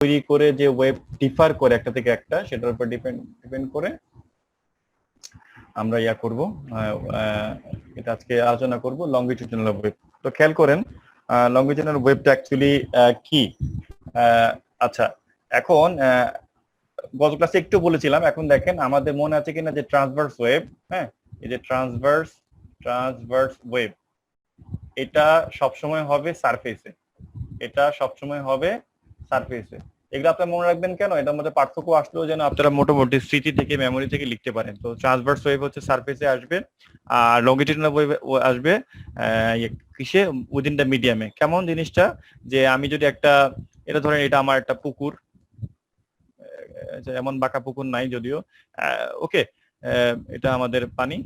তৈরি করে যে ওয়েভ ডিফার করে একটা থেকে একটা, সেটার উপর ডিপেন্ড করে আমরা ইয়া করব, এটা আজকে আলোচনা করব লংগিটিউডিনাল ওয়েভ। তো খেয়াল করেন লংগিটিউডিনাল ওয়েভটা অ্যাকচুয়ালি কি। আচ্ছা, এখন গত ক্লাসে একটু বলেছিলাম, এখন দেখেন আমাদের মনে আছে কিনা যে ট্রান্সভার্স ওয়েভ, হ্যাঁ, এই যে ট্রান্সভার্স ওয়েভ, এটা সবসময় হবে সারফেসে, এটা সবসময় হবে সারফেসে। এগুলো আপনারা মনে রাখবেন কেন, এটার মধ্যে পার্থক্য আসলেও যেন আপনারা মোটামুটি স্মৃতি থেকে মেমোরি থেকে লিখতে পারেন। তো ট্রান্সভার্স ওয়েভ হচ্ছে সারফেসে আসবে, আর লংগিটিউডিনাল ওয়েভ আসবে কিসে, উইদিন দ্য মিডিয়ামে। কেমন জিনিসটা, যে আমি যদি একটা, এটা ধরেন এটা আমার একটা পুকুর, এমন বাঁকা পুকুর নাই যদিও, ওকে, এটা আমাদের পানি,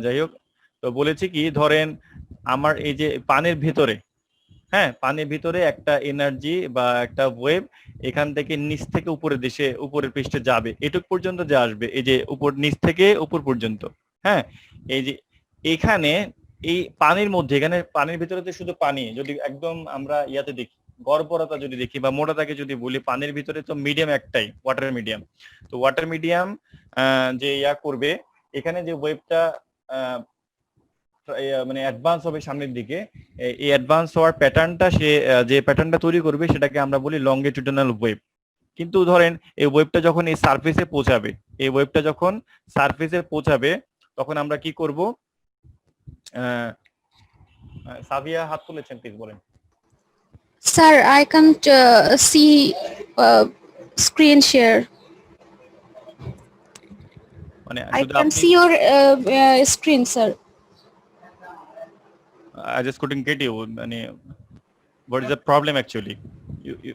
যাই হোক। তো বলেছি কি, ধরেন আমার এই যে পানির ভিতরে, হ্যাঁ, পানির ভিতরে একটা এনার্জি বা একটা ওয়েভ এখান থেকে নিচ থেকে উপরের দেশে, উপরের পৃষ্ঠে যাবে, এটুক পর্যন্ত যে আসবে, এই যে উপর, নিচ থেকে উপর পর্যন্ত, হ্যাঁ, এই যে এখানে এই পানির মধ্যে, এখানে পানির ভিতরে তো শুধু পানি, যদি একদম আমরা ইয়াতে দেখি, গড়পড়তা যদি দেখি বা মোটাটাকে যদি বলি, পানির ভিতরে তো মিডিয়াম একটাই, ওয়াটার মিডিয়াম। তো ওয়াটার মিডিয়াম যে ইয়া করবে, এখানে যে ওয়েভটা মানে অ্যাডভান্স হবে সামনের দিকে, এই অ্যাডভান্স হওয়ার প্যাটার্নটা, সে যে প্যাটার্নটা তৈরি করবে সেটাকে আমরা বলি লংগিটিউডিনাল ওয়েভ। কিন্তু ধরেন এই ওয়েভটা যখন এই সারফেসে পৌঁছাবে, এই ওয়েভটা যখন সারফেসে পৌঁছাবে, তখন আমরা কি করব? সাভিয়া হাত তুলেছেন, প্লিজ বলেন। Sir, I can't see screen share. মানে I শুধু can আপনি, see your screen, sir. I just couldn't get you, মানে what is the problem actually?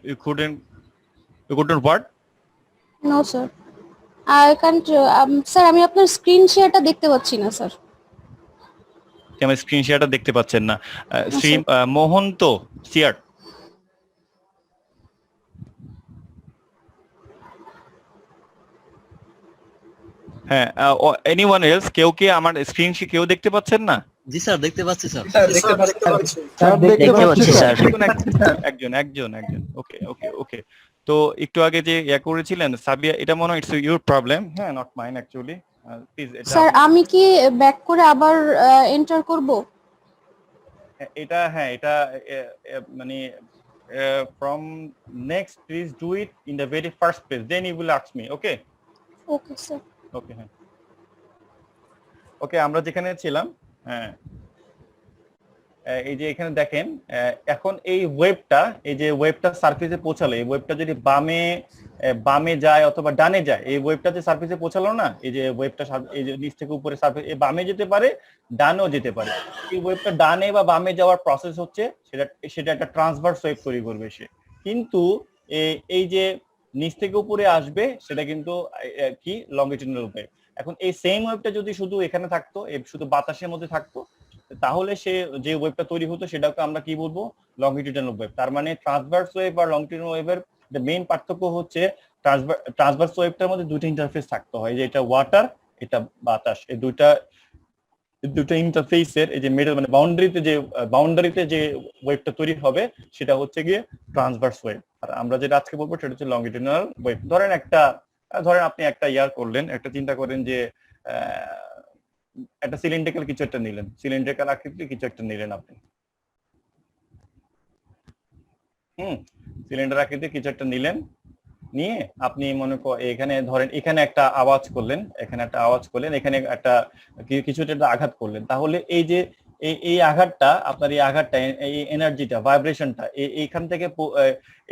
You couldn't what? No, sir. I can't. Sir, আমি আপনার screen শেয়ারটা দেখতে পাচ্ছি না, স্যার। আমি স্ক্রিন শেয়ারটা দেখতে পাচ্ছেন না? শ্রী মোহন তো শেয়ার, হ্যাঁ, এনিওয়ান এলস, কেউ কি আমার স্ক্রিন কেউ দেখতে পাচ্ছেন না? জি স্যার, দেখতে পাচ্ছি স্যার। একজন। ওকে ওকে ওকে। তো একটু আগে যে ইয়া করেছিলেন সাবিয়া, এটা মনে হয় ইটস ইউর প্রবলেম, হ্যাঁ, not mine actually. Please sir, আমি কি ব্যাক করে আবার এন্টার করব? এটা, হ্যাঁ, এটা মানে from next please do it in the very first place, then you will ask me, okay? Okay sir. Okay, হ্যাঁ, ওকে। আমরা যেখানে ছিলাম, হ্যাঁ, এই যে এখানে দেখেন, এখন এই ওয়েভটা, এই যে ওয়েভটা সারফেসে পৌঁছালো, এই ওয়েভটা যদি বামে যায় অথবা ডানে যায়, এই ওয়েভটা যে সারফেসে পৌঁছালো না, এই যে ওয়েভটা এই যে নিচ থেকে উপরে সারফেস, বামে যেতে পারে, ডানেও যেতে পারে। এই ওয়েভটা ডানে বা বামে যাওয়ার প্রসেস হচ্ছে, সেটা একটা ট্রান্সভার্স ওয়েভ তৈরি করবে সে। কিন্তু এই যে নিচ থেকে উপরে আসবে, সেটা কিন্তু কি, লংগিটিউডিনাল ওয়েভ। এখন এই সেম ওয়েভটা যদি শুধু এখানে থাকতো, শুধু বাতাসের মধ্যে থাকতো, তাহলে সে যে ওয়েভটা তৈরি হতো সেটাকে আমরা কি বলবো, লংগিটিউডিনাল ওয়েভ। তার মানে ট্রান্সভার্স ওয়েভ আর লংগিটিউডিনাল ওয়েভের মেইন পার্থক্য হচ্ছে, ট্রান্সভার্স ওয়েভটার মধ্যে দুইটা ইন্টারফেস থাকতে হয়, যে এটা ওয়াটার, এটা বাতাস, এই দুটো ইন্টারফেসের এই যে মিডল, মানে বাউন্ডারিতে যে ওয়েভটা তৈরি হবে, সেটা হচ্ছে গিয়ে ট্রান্সভার্স ওয়েভ। আর আমরা যেটা আজকে বলবো সেটা হচ্ছে লংগিটিউডিনাল ওয়েভ। ধরেন আপনি একটা ইয়ার করলেন, একটা চিন্তা করেন যে একটা সিলিন্ড্রিক্যাল কিছু একটা নিলেন, সিলিন্ড্রিক্যাল আকৃতির কিছু একটা নিলেন আপনি, সিলিন্ডার আকৃতির কিছু একটা নিলেন, নিয়ে আপনি মনে এখানে ধরেন, এখানে একটা আওয়াজ করলেন, এখানে একটা কিছু একটা আঘাত করলেন। তাহলে এই যে এই আঘাতটা, আপনার এই আঘাতটা, এই এনার্জিটা, ভাইব্রেশনটা এইখান থেকে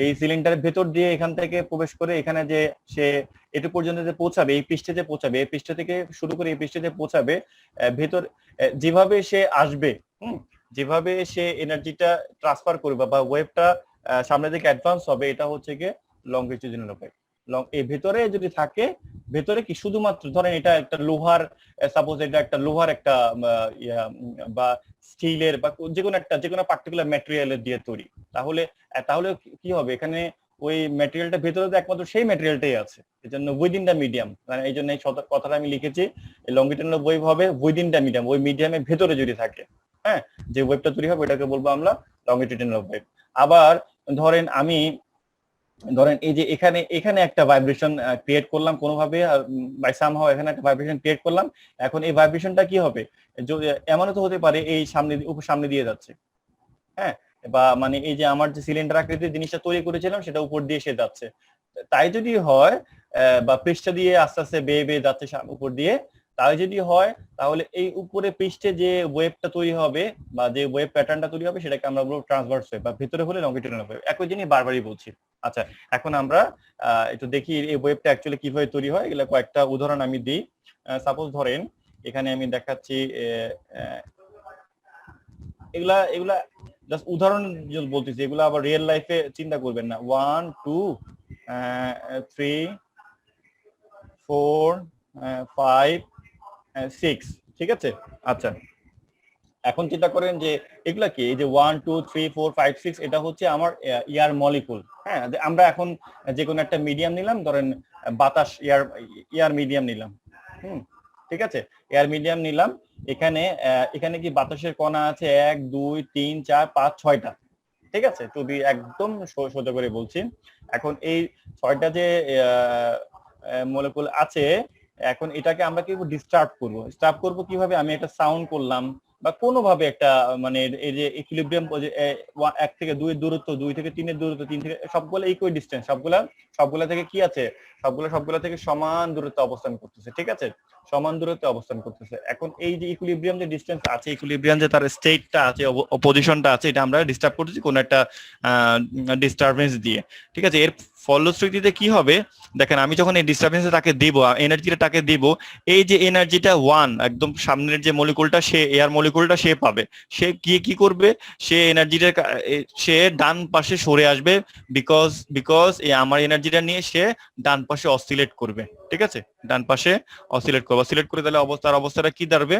এই সিলিন্ডারের ভেতর দিয়ে এখান থেকে প্রবেশ করে এখানে যে সে এটুকু পর্যন্ত যে পৌঁছাবে, এই পৃষ্ঠে যে পৌঁছাবে, এই পৃষ্ঠ থেকে শুরু করে এই পৃষ্ঠে যে পৌঁছাবে, ভেতর যেভাবে সে আসবে, যেভাবে সে এনার্জিটা ট্রান্সফার করবে বা ওয়েভটা সামনের দিকে অ্যাডভান্স হবে, এটা হচ্ছে গিয়ে লংগিটিউডিনাল ওয়েভ। এই ভেতরে যদি থাকে, ভেতরে কি শুধুমাত্র ধরেন এটা একটা লোহার, সাপোজ এটা একটা লোহার একটা বা স্টিলের বা যেকোনো পার্টিকুলার ম্যাটেরিয়ালের দিয়ে তৈরি, তাহলে কি হবে, এখানে ওই ম্যাটেরিয়ালটা ভেতরে তো একমাত্র সেই ম্যাটেরিয়ালটাই আছে, এই জন্য উইদিন দ্য মিডিয়াম, মানে এই জন্য এই কথাটা আমি লিখেছি, লংগিটিউডিনাল ওয়েভ হবে উইদিন দ্য মিডিয়াম, ওই মিডিয়ামের ভেতরে যদি থাকে, হ্যাঁ, যে ওয়েভটা তৈরি হবে, এটাকে বলবো আমরা লংগিটিউডিনাল ওয়েভ। আবার ধরেন এই যে এখানে এখানে একটা ভাইব্রেশন ক্রিয়েট করলাম কোনোভাবে, বাই সামহাও এখানে একটা ভাইব্রেশন ক্রিয়েট করলাম। এখন এই ভাইব্রেশনটা কি হবে, এমনও তো হতে পারে এই সামনে দিয়ে যাচ্ছে, হ্যাঁ, বা মানে এই যে আমার যে সিলিন্ডার আকৃতির জিনিসটা তৈরি করেছিলাম সেটা উপর দিয়ে সে যাচ্ছে। তাই যদি হয় বা পৃষ্ঠ দিয়ে আস্তে আস্তে বেয়ে বেয়ে যাচ্ছে উপর দিয়ে, তাই যদি হয় তাহলে এই উপরে পৃষ্ঠে যে ওয়েভটা তৈরি হবে বা যে ওয়েভ প্যাটার্নটা তৈরি হবে সেটাকে আমরা বলবো ট্রান্সভার্স ওয়েভ, বা ভিতরে হলে লঙ্গিটিউডিনাল ওয়েভ। একই জিনিস বারবারই বলছি। আচ্ছা, এখন আমরা একটু দেখি এই ওয়েভটা অ্যাকচুয়ালি কিভাবে তৈরি হয়, এগুলো কয়েকটা উদাহরণ আমি দিই। সাপোজ ধরেন এখানে আমি দেখাচ্ছি, এগুলা এগুলা জাস্ট উদাহরণ বলতেছি, এগুলো আবার রিয়েল লাইফে চিন্তা করবেন না। 1 2 3 4 5 6, ঠিক আছে? আচ্ছা, এখন চিন্তা করেন যে এগুলা কি, এই যে 1 2 3 4 5 6 এটা হচ্ছে আমার এয়ার মলিকুল। হ্যাঁ, আমরা এখন যে কোনো একটা মিডিয়াম নিলাম, ধরেন বাতাস, এয়ার মিডিয়াম নিলাম। ঠিক আছে, এয়ার মিডিয়াম নিলাম। এখানে কি বাতাসের কণা আছে 1 2 3 4 5 6টা, ঠিক আছে? টু বি একদম সোজা করে বলছি। এখন এই 6টা যে মলিকুল আছে, এখন এটাকে আমরা কি ডিস্টার্ব করব কিভাবে? আমি একটা সাউন্ড করলাম বা কোনোভাবে একটা মানে এই যে ইকুইলিব্রিয়াম, 1 থেকে 2 এর দূরত্ব, 2 থেকে 3 এর দূরত্ব, 3 থেকে, সবগুলো ইকুই ডিসটেন্স, সবগুলা থেকে কি আছে, সবগুলা থেকে সমান দূরত্বে অবস্থান করতেছে, ঠিক আছে? সমান দূরত্বে অবস্থান করতেছে। এখন এই যে ইকুইলিব্রিয়াম যে ডিসটেন্স আছে, ইকুইলিব্রিয়াম যে তার স্টেটটা আছে, পজিশনটা আছে, এটা আমরা ডিস্টার্ব করতেছি কোন একটা ডিস্টারবেন্স দিয়ে, ঠিক আছে? এর ফলশ্রুতিতে কি হবে দেখেন, আমি যখন এই ডিস্টারবেন্সে তাকে দিব, এনার্জিটা তাকে দিব, এই যে এনার্জিটা 1 একদম সামনের যে মলিকুলটা, সে এয়ার মলিকুলটা সে পাবে। সে কি করবে, সে এনার্জিটা সে ডান পাশে সরে আসবে, বিকজ আমার এনার্জিটা নিয়ে সে ডান পাশে অসিলেট করবে, ঠিক আছে? ডান পাশে অসিলেট করে তাহলে অবস্থাটা কি দাঁড়াবে?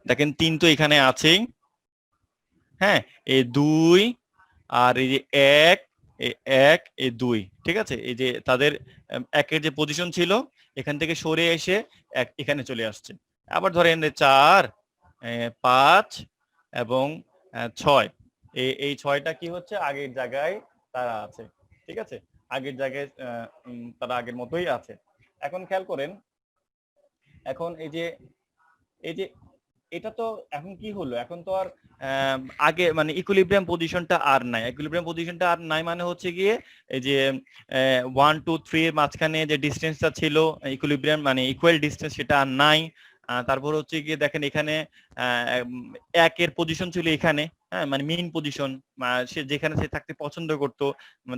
দেখেন 3 তো এখানে আছেই, হ্যাঁ, এই 2 আর এই যে 1, এই 2, ঠিক আছে? এই যে তাদের একের যে পজিশন ছিল এখান থেকে সরে এসে এখানে চলে আসছে। আবার ধরেন 4 5 এবং 6, এই 6টা কি হচ্ছে, আগের জায়গায় তারা আছে, ঠিক আছে? আগের জায়গায় তারা আগের মতোই আছে। এখন খেয়াল করেন, এখন এই যে এটা তো এখন কি হলো, এখন তো আর আগে মানে ইকুইলিব্রিয়াম পজিশনটা আর নাই, মানে হচ্ছে গিয়ে এই যে 1 2 3 এর মাঝখানে যে ডিসটেন্সটা ছিল ইকুইলিব্রিয়াম মানে ইকুয়াল ডিসটেন্স, সেটা আর নাই। তারপর হচ্ছে গিয়ে দেখেন এখানে 1 এর পজিশন ছিল এখানে, হ্যাঁ, মানে মেইন পজিশন, সে যেখানে সে থাকতে পছন্দ করতো,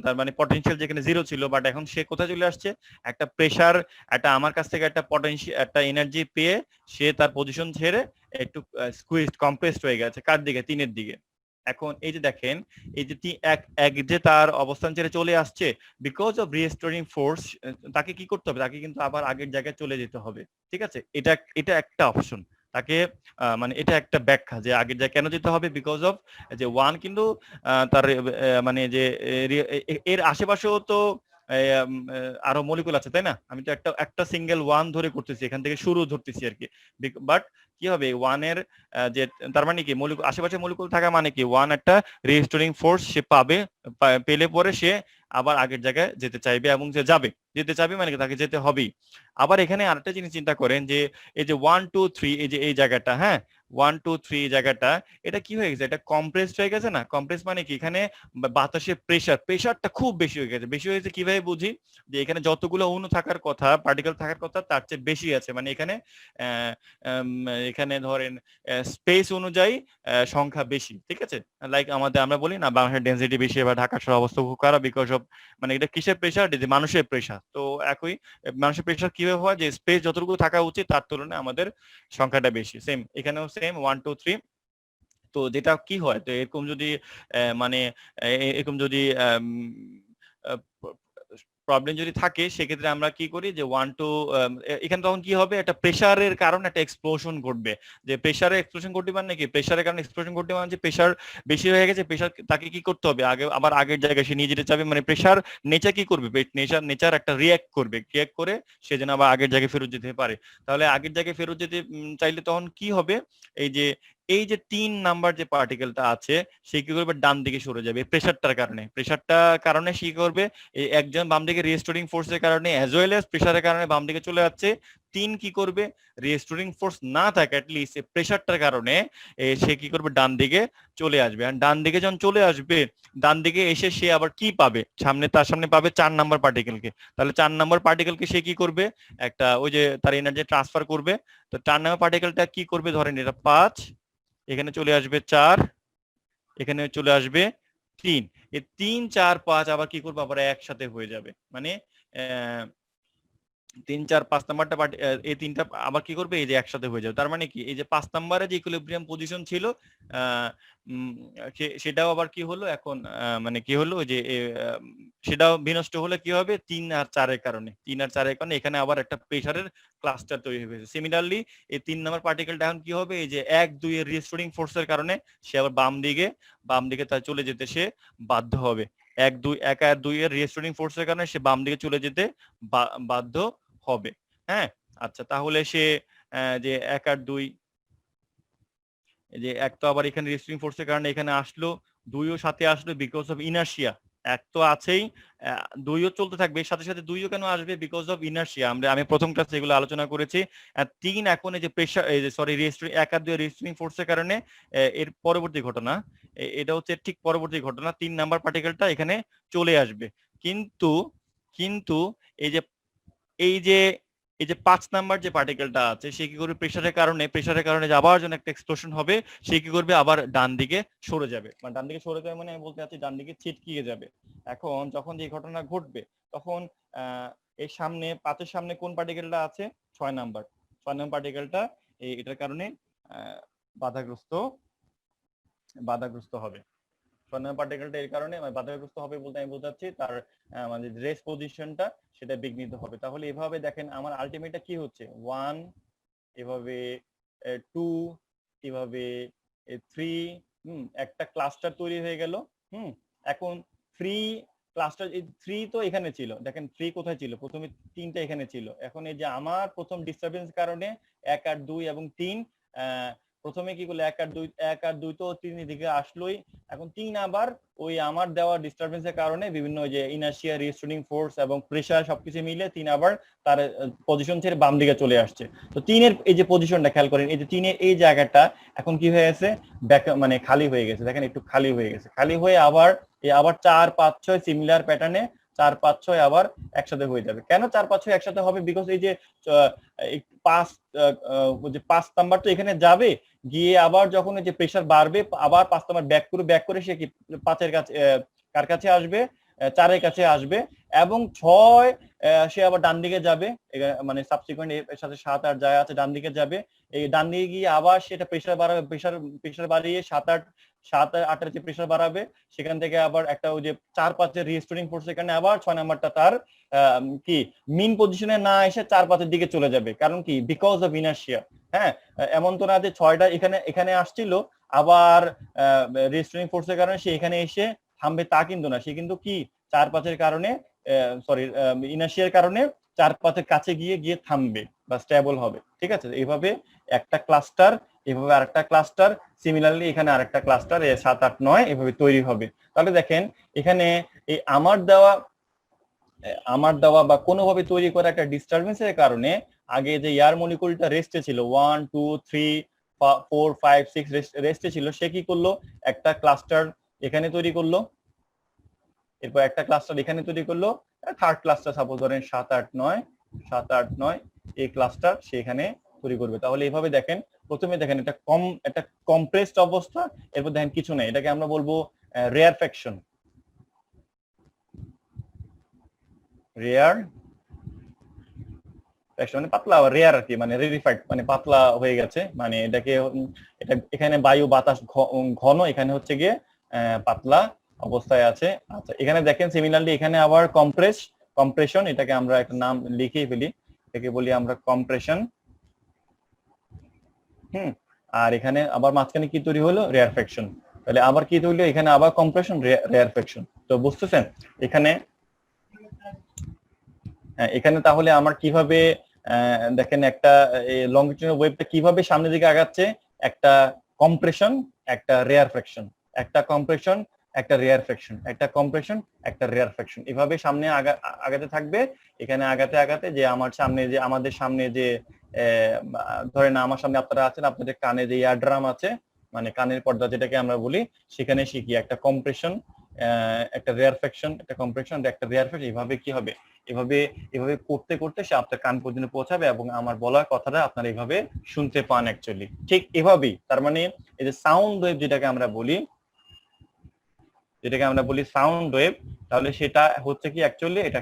তার মানে পটেনশিয়াল যেখানে 0 ছিল, বাট এখন সে কোথায় চলে আসছে, একটা প্রেসার, একটা আমার কাছ থেকে একটা পটেনশিয়াল, একটা এনার্জি পেয়ে সে তার পজিশন ছেড়ে একটু স্কুইজড, কম্প্রেসড হয়ে গেছে। কার দিকে? 3 এর দিকে। এখন এই যে দেখেন, এই যে এক যে তার অবস্থান ছেড়ে চলে আসছে, বিকজ অফ রিস্টোরিং ফোর্স, তাকে কি করতে হবে? তাকে কিন্তু আবার আগের জায়গায় চলে যেতে হবে, ঠিক আছে? এটা একটা অপশন, তাকে মানে এটা একটা ব্যাখ্যা যে আগের জায়গায় কেন যেতে হবে, বিকজ অফ যে 1 কিন্তু তার মানে যে এর আশেপাশেও তো আরো মলিকুল আছে, তাই না? আমি তো একটা সিঙ্গেল 1 ধরে করতেছি, এখান থেকে শুরু ধরতেছি আর কি। বাট কি হবে 1 এর যে, তার মানে কি মলিকুল, আশেপাশে মলিকুল থাকা মানে কি 1 একটা রিস্টোরিং ফোর্স সে পাবে, পেলে পরে সে আবার আগের জায়গায় যেতে চাইবে এবং যেতে চাইবে মানে তাকে যেতে হবেই। আবার এখানে আরেকটা জিনিস চিন্তা করেন যে এই যে 1 2 3 এই যে এই জায়গাটা, হ্যাঁ, 1 2 3 জায়গাটা, এটা কি হয়ে গেছে? এটা কম্প্রেসড হয়ে গেছে না? কম্প্রেস মানে কি, এখানে বাতাসের প্রেসারটা খুব বেশি হয়ে গেছে। কিভাবে বুঝি? যে এখানে যতগুলো অণু থাকার কথা, পার্টিকেল থাকার কথা, তার চেয়ে বেশি আছে। মানে এখানে ধরেন স্পেস অনুযায়ী সংখ্যা বেশি, ঠিক আছে? লাইক আমরা বলি না বাংলাদেশের ডেনসিটি বেশি বা ঢাকা শহর অবস্থা খুব খারাপ, বিকজ অফ মানে এটা কিসের প্রেসার? যে মানুষের প্রেসার। তো একই মানুষের প্রেসার কিভাবে হয়, যে স্পেস যতটুকু থাকা উচিত তার তুলনায় আমাদের সংখ্যাটা বেশি। সেম এখানেও সেম 1 2 3। তো যেটা কি হয়, তো এরকম যদি মানে এরকম যদি প্রবলেম যদি থাকে, সেক্ষেত্রে আমরা কি করি যে 1 2 এখানে তখন কি হবে, একটা প্রেসারের কারণে একটা এক্সপ্লোশন ঘটবে। যে প্রেসারের এক্সপ্লোশন ঘটবে মানে কি, প্রেসারের কারণে এক্সপ্লোশন ঘটবে মানে যে প্রেসার বেশি হয়ে গেছে, প্রেসার তাকে কি করতে হবে, আবার আগের জায়গায় সে নিয়ে যেতে চাবে। মানে প্রেসার নেচার কি করবে, নেচার একটা রিঅ্যাক্ট করে সে যেন আবার আগের জায়গায় ফেরত যেতে পারে। তাহলে আগের জায়গায় ফেরত যেতে চাইলে তখন কি হবে, এই যে এই যে 3 নাম্বার যে পার্টিকেলটা আছে সে কি করবে ডান দিকে সরে যাবে প্রেসারটার কারণে সে কি করবে এই একজন বাম দিকে রিস্টোরিং ফোর্সের কারণে অ্যাজ ওয়েল অ্যাজ প্রেসারের কারণে বাম দিকে চলে যাচ্ছে। 3 কি করবে রিস্টোরিং ফোর্স না থাকে অ্যাটলিস্ট প্রেসারটার কারণে সে কি করবে ডান দিকে চলে আসবে। আর ডান দিকে যখন চলে আসবে ডান দিকে এসে সে আবার কি পাবে তার সামনে পাবে 4 নাম্বার পার্টিকেলকে। তাহলে 4 নাম্বার পার্টিকেলকে সে কি করবে একটা ওই যে তার এনার্জি ট্রান্সফার করবে। তো 4 নাম্বার পার্টিকেলটা কি করবে ধরেন এটা 5, এখানে চলে আসবে 4, এখানে চলে আসবে 3। এই 3 4 5 আবার কি করবে আবার একসাথে হয়ে যাবে, মানে 3 4 5 নাম্বারটা এই তিনটা আবার কি করবে এই যে একসাথে হয়ে যাবে। তার মানে কি এই যে 5 নাম্বারে যে ইকুইলিব্রিয়াম পজিশন ছিল সেটাও আবার কি হলো এখন মানে কি হলো যে সেটাও বিনষ্ট হলে কি হবে 3 আর 4 এর কারণে এখানে আবার একটা প্রেসারের ক্লাস্টার তৈরি হয়েছে। সিমিলারলি এই 3 নাম্বার পার্টিকেলটা এখন কি হবে এই যে 1 2 এর রিস্টোরিং ফোর্সের কারণে সে আবার বাম দিকে তার চলে যেতে সে বাধ্য হবে। 1 আর 2 এর রিস্টোরিং ফোর্সের কারণে সে বাম দিকে চলে যেতে বাধ্য হবে। হ্যাঁ, আচ্ছা তাহলে সে যে 1 আর 2 যে 1 তো আবার এখানে রিস্টোরিং ফোর্সের কারণে এখানে আসলো, 2 ও সাথে আসলো বিকজ অফ ইনার্শিয়া। 1 তো আছেই, 2 ও চলতে থাকবে, সাথে সাথে 2 ও কেন আসবে বিকজ অফ ইনার্শিয়া। আমি প্রথম ক্লাসে এগুলো আলোচনা করেছি। 3 এখন এই যে প্রেসার এই যে সরি 1 আর 2 এর রিস্টোরিং ফোর্সের কারণে এর পরবর্তী ঘটনা এটা হচ্ছে ঠিক পরবর্তী ঘটনা 3 নাম্বার পার্টিকেলটা এখানে চলে আসবে। কিন্তু কিন্তু এই যে এই যে 5 নাম্বার যে পার্টিকেলটা আছে সে কি করবে প্রেসারের কারণে যে আবার যখন একটা এক্সপ্লোশন হবে সে কি করবে আবার ডান দিকে সরে যাবে। মানে ডান দিকে সরে যাবে মানে আমি বলতে চাচ্ছি ডান দিকে ছিটকিয়ে যাবে। এখন যখন যে ঘটনা ঘটবে তখন এর সামনে 5 এর সামনে কোন পার্টিকেলটা আছে 6 নাম্বার পার্টিকেলটা এটার কারণে বাধাগ্রস্ত হবে। 6 নাম্বার পার্টিকেলটা এর কারণে বাধাগ্রস্ত হবে বলতে আমি বোঝাচ্ছি তার মানে রেস পজিশনটা সেটা বিঘ্নিত হবে। তাহলে এভাবে দেখেন আমার আলটিমেটটা কি হচ্ছে 1, এভাবে 2, এভাবে 3, একটা ক্লাস্টার তৈরি হয়ে গেল। এখন 3 ক্লাস্টার 3 তো এখানে ছিল, দেখেন 3 কোথায় ছিল প্রথমে 3টা এখানে ছিল। এখন এই যে আমার প্রথম ডিস্টারবেন্স কারণে 1 আর 2 এবং 3 প্রথমে কি করলো 1 আর 2 তো 3 এর দিকে আসলোই। এখন 3 আবার ওই আমার দেওয়া ডিস্টারবেন্সের কারণে বিভিন্ন যে ইনার্শিয়া রিস্টোরিং ফোর্স এবং প্রেসার সবকিছু মিলে 3 আবার তার পজিশন ছেড়ে বাম দিকে চলে আসছে। তো 3 এর এই যে পজিশনটা খেয়াল করেন এই যে 3 এর এই জায়গাটা এখন কি হয়ে গেছে মানে খালি হয়ে গেছে। দেখেন একটু খালি হয়ে গেছে, খালি হয়ে আবার 4 5 6 সিমিলার প্যাটার্নে 4 5 6 আবার একসাথে হয়ে যাবে। কেন 4 5 6 একসাথে হবে বিকজ এই যে 5 নাম্বার তো এখানে যাবে, গিয়ে আবার যখন এই যে প্রেসার বাড়বে আবার 5 নাম্বার ব্যাক করে সে কি 5 এর কাছে কার কাছে আসবে 4 এর কাছে আসবে এবং 6 সে আবার ডান দিকে যাবে, মানে সাবসিকুয়েন্ট এর সাথে 7 8 যায় আছে ডান দিকে যাবে। এই ডান দিকে গিয়ে আবার সেটা প্রেসার বাড়াবে, প্রেসার বাড়িয়ে 7 8 এর যে প্রেসার বাড়াবে সেখান থেকে আবার একটা ওই যে 4 5 এর রিস্টোরিং ফোর্স এখানে আবার 6 নাম্বারটা তার কি মিন পজিশনে না এসে 4 5 এর দিকে চলে যাবে। কারণ কি বিকজ অফ ইনার্শিয়া। হ্যাঁ, এমন তো না যে 6টা এখানে আসছিল আবার রিস্টোরিং ফোর্সের কারণে সে এখানে এসে থামবে তা কিন্তু না, সে কিন্তু কি 4 5 এর কারণে সরি ইনার্শিয়ার কারণে 4 5 এর কাছে গিয়ে থামবে বা স্টেবল হবে। ঠিক আছে, এইভাবে একটা ক্লাস্টার, এভাবে আরেকটা ক্লাস্টার, সিমিলারলি এখানে আরেকটা ক্লাস্টার 7 8 9 এভাবে তৈরি হবে। তাহলে দেখেন এখানে এই আমার দেওয়া বা কোনোভাবে তৈরি করা একটা ডিস্টারবেন্সের কারণে আগে যে এয়ার মলিকুলটা রেস্টে ছিল 1 2 3 4 5 6 রেস্টে ছিল, সে কি করলো একটা ক্লাস্টার এখানে তৈরি করলো, এরপর একটা ক্লাস্টার এখানে তৈরি করলো, থার্ড ক্লাস্টার সাপোজ ধরেন 7 8 9 এই ক্লাস্টার সে এখানে তৈরি করবে। তাহলে এইভাবে দেখেন প্রথমে দেখেন এটা কম্প্রেসড অবস্থা, এরপর দেখেন কিছু নেই, এটাকে আমরা বলবো রেয়ারফ্যাকশন। মানে পাতলা রেয়ার আর কি, মানে রেরিফাইড মানে পাতলা হয়ে গেছে, মানে এটা এখানে বায়ু বাতাস ঘন, এখানে হচ্ছে গিয়ে পাতলা অবস্থায় আছে। আচ্ছা এখানে দেখেন সিমিলারলি এখানে আবার কম্প্রেশন, এটাকে আমরা একটা নাম লিখেই ফেলি, এটাকে বলি আমরা কম্প্রেশন। আর এখানে আবার মাঝখানে কি তৈরি হলো রেয়ারফ্যাকশন। তাহলে আবার কি তৈরি হলো এখানে আবার কম্প্রেশন রেয়ারফ্যাকশন। তো বুঝতেছেন এখানে তাহলে আমার কিভাবে দেখেন একটা লংজিটিউডাল ওয়েভটা কিভাবে সামনের দিকে আগাচ্ছে, একটা কম্প্রেশন, একটা রেয়ার ফ্র্যাকশন, একটা কম্প্রেশন, একটা রেয়ার ফ্র্যাকশন, একটা কম্প্রেশন, একটা রেয়ার ফ্র্যাকশন, এভাবে সামনে আগাতে থাকবে। এখানে আগাতে আগাতে যে আমার সামনে যে আমাদের সামনে যে ধরেন আমার সামনে আপনারা আছেন, আপনাদের কানে যে ইয়ারড্রাম আছে, মানে কানের পর্দা যেটাকে আমরা বলি, সেখানে শিখি একটা কম্প্রেশন, একটা রেয়ার ফ্র্যাকশন, একটা কম্প্রেশন, একটা রেয়ার ফ্র্যাকশন, এভাবে কি হবে, এভাবে এভাবে করতে করতে সে আপনার কান পর্যন্ত পৌঁছাবে এবং আমার বলা কথাটা আপনারা এভাবে শুনতে পান অ্যাকচুয়ালি। ঠিক এভাবেই, তার মানে এই যে সাউন্ড ওয়েভ যেটাকে আমরা বলি, সাউন্ড ওয়েভ, তাহলে সেটা হচ্ছে কি অ্যাকচুয়ালি এটা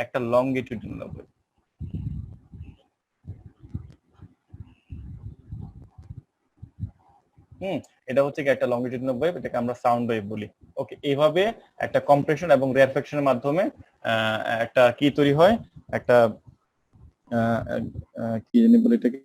একটা লংগিটিউডিনাল ওয়েভ। এটা হচ্ছে কি একটা লংগিটিউডিনাল ওয়েভ, এটাকে আমরা সাউন্ড ওয়েভ বলি। ওকে, এইভাবে একটা কম্প্রেশন এবং রেয়ারফেকশনের মাধ্যমে একটা কি তৈরি হয়, একটা কি জানি বলে এটাকে,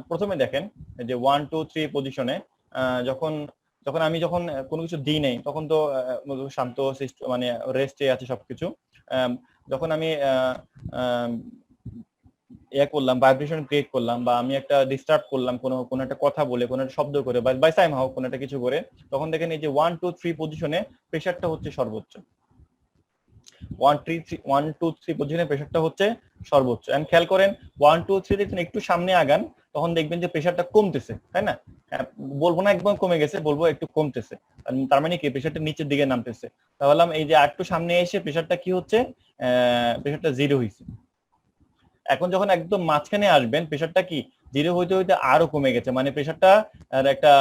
প্রথমে দেখেন যে 1 2 3 পজিশনে যখন যখন আমি কোনো কিছু দিই নাই, তখন তো শান্ত মানে রেস্টে আছে সবকিছু। যখন আমি করলাম, ভাইব্রেশন ক্রিয়েট করলাম, বা আমি একটা ডিস্টার্ব করলাম কোনো একটা কথা বলে, কোনো একটা শব্দ করে, বা সাইম হাও কোনো একটা কিছু করে, তখন দেখেন এই যে 1 2 3 পজিশনে প্রেসারটা হচ্ছে সর্বোচ্চ। 1 2 3 পজিশনে প্রেসারটা হচ্ছে সর্বোচ্চ। এন্ড খেয়াল করেন 1 2 3 দেখছেন একটু সামনে আগান, তখন দেখবেন যে প্রেসারটা কমতেছে, তাই না? বলবো না একদম কমে গেছে, বলবো একটু কমতেছে। তার মানে কি প্রেসারটা নিচের দিকে নামতেছে। তাহলে এই যে একটু সামনে এসে প্রেসারটা কি হচ্ছে, প্রেসারটা জিরো হয়েছে। এখন যখন একদম মাঝখানে আসবেন, প্রেসারটা কি জিরো হইতে হইতে আরো কমে গেছে, মানে প্রেসারটা একটা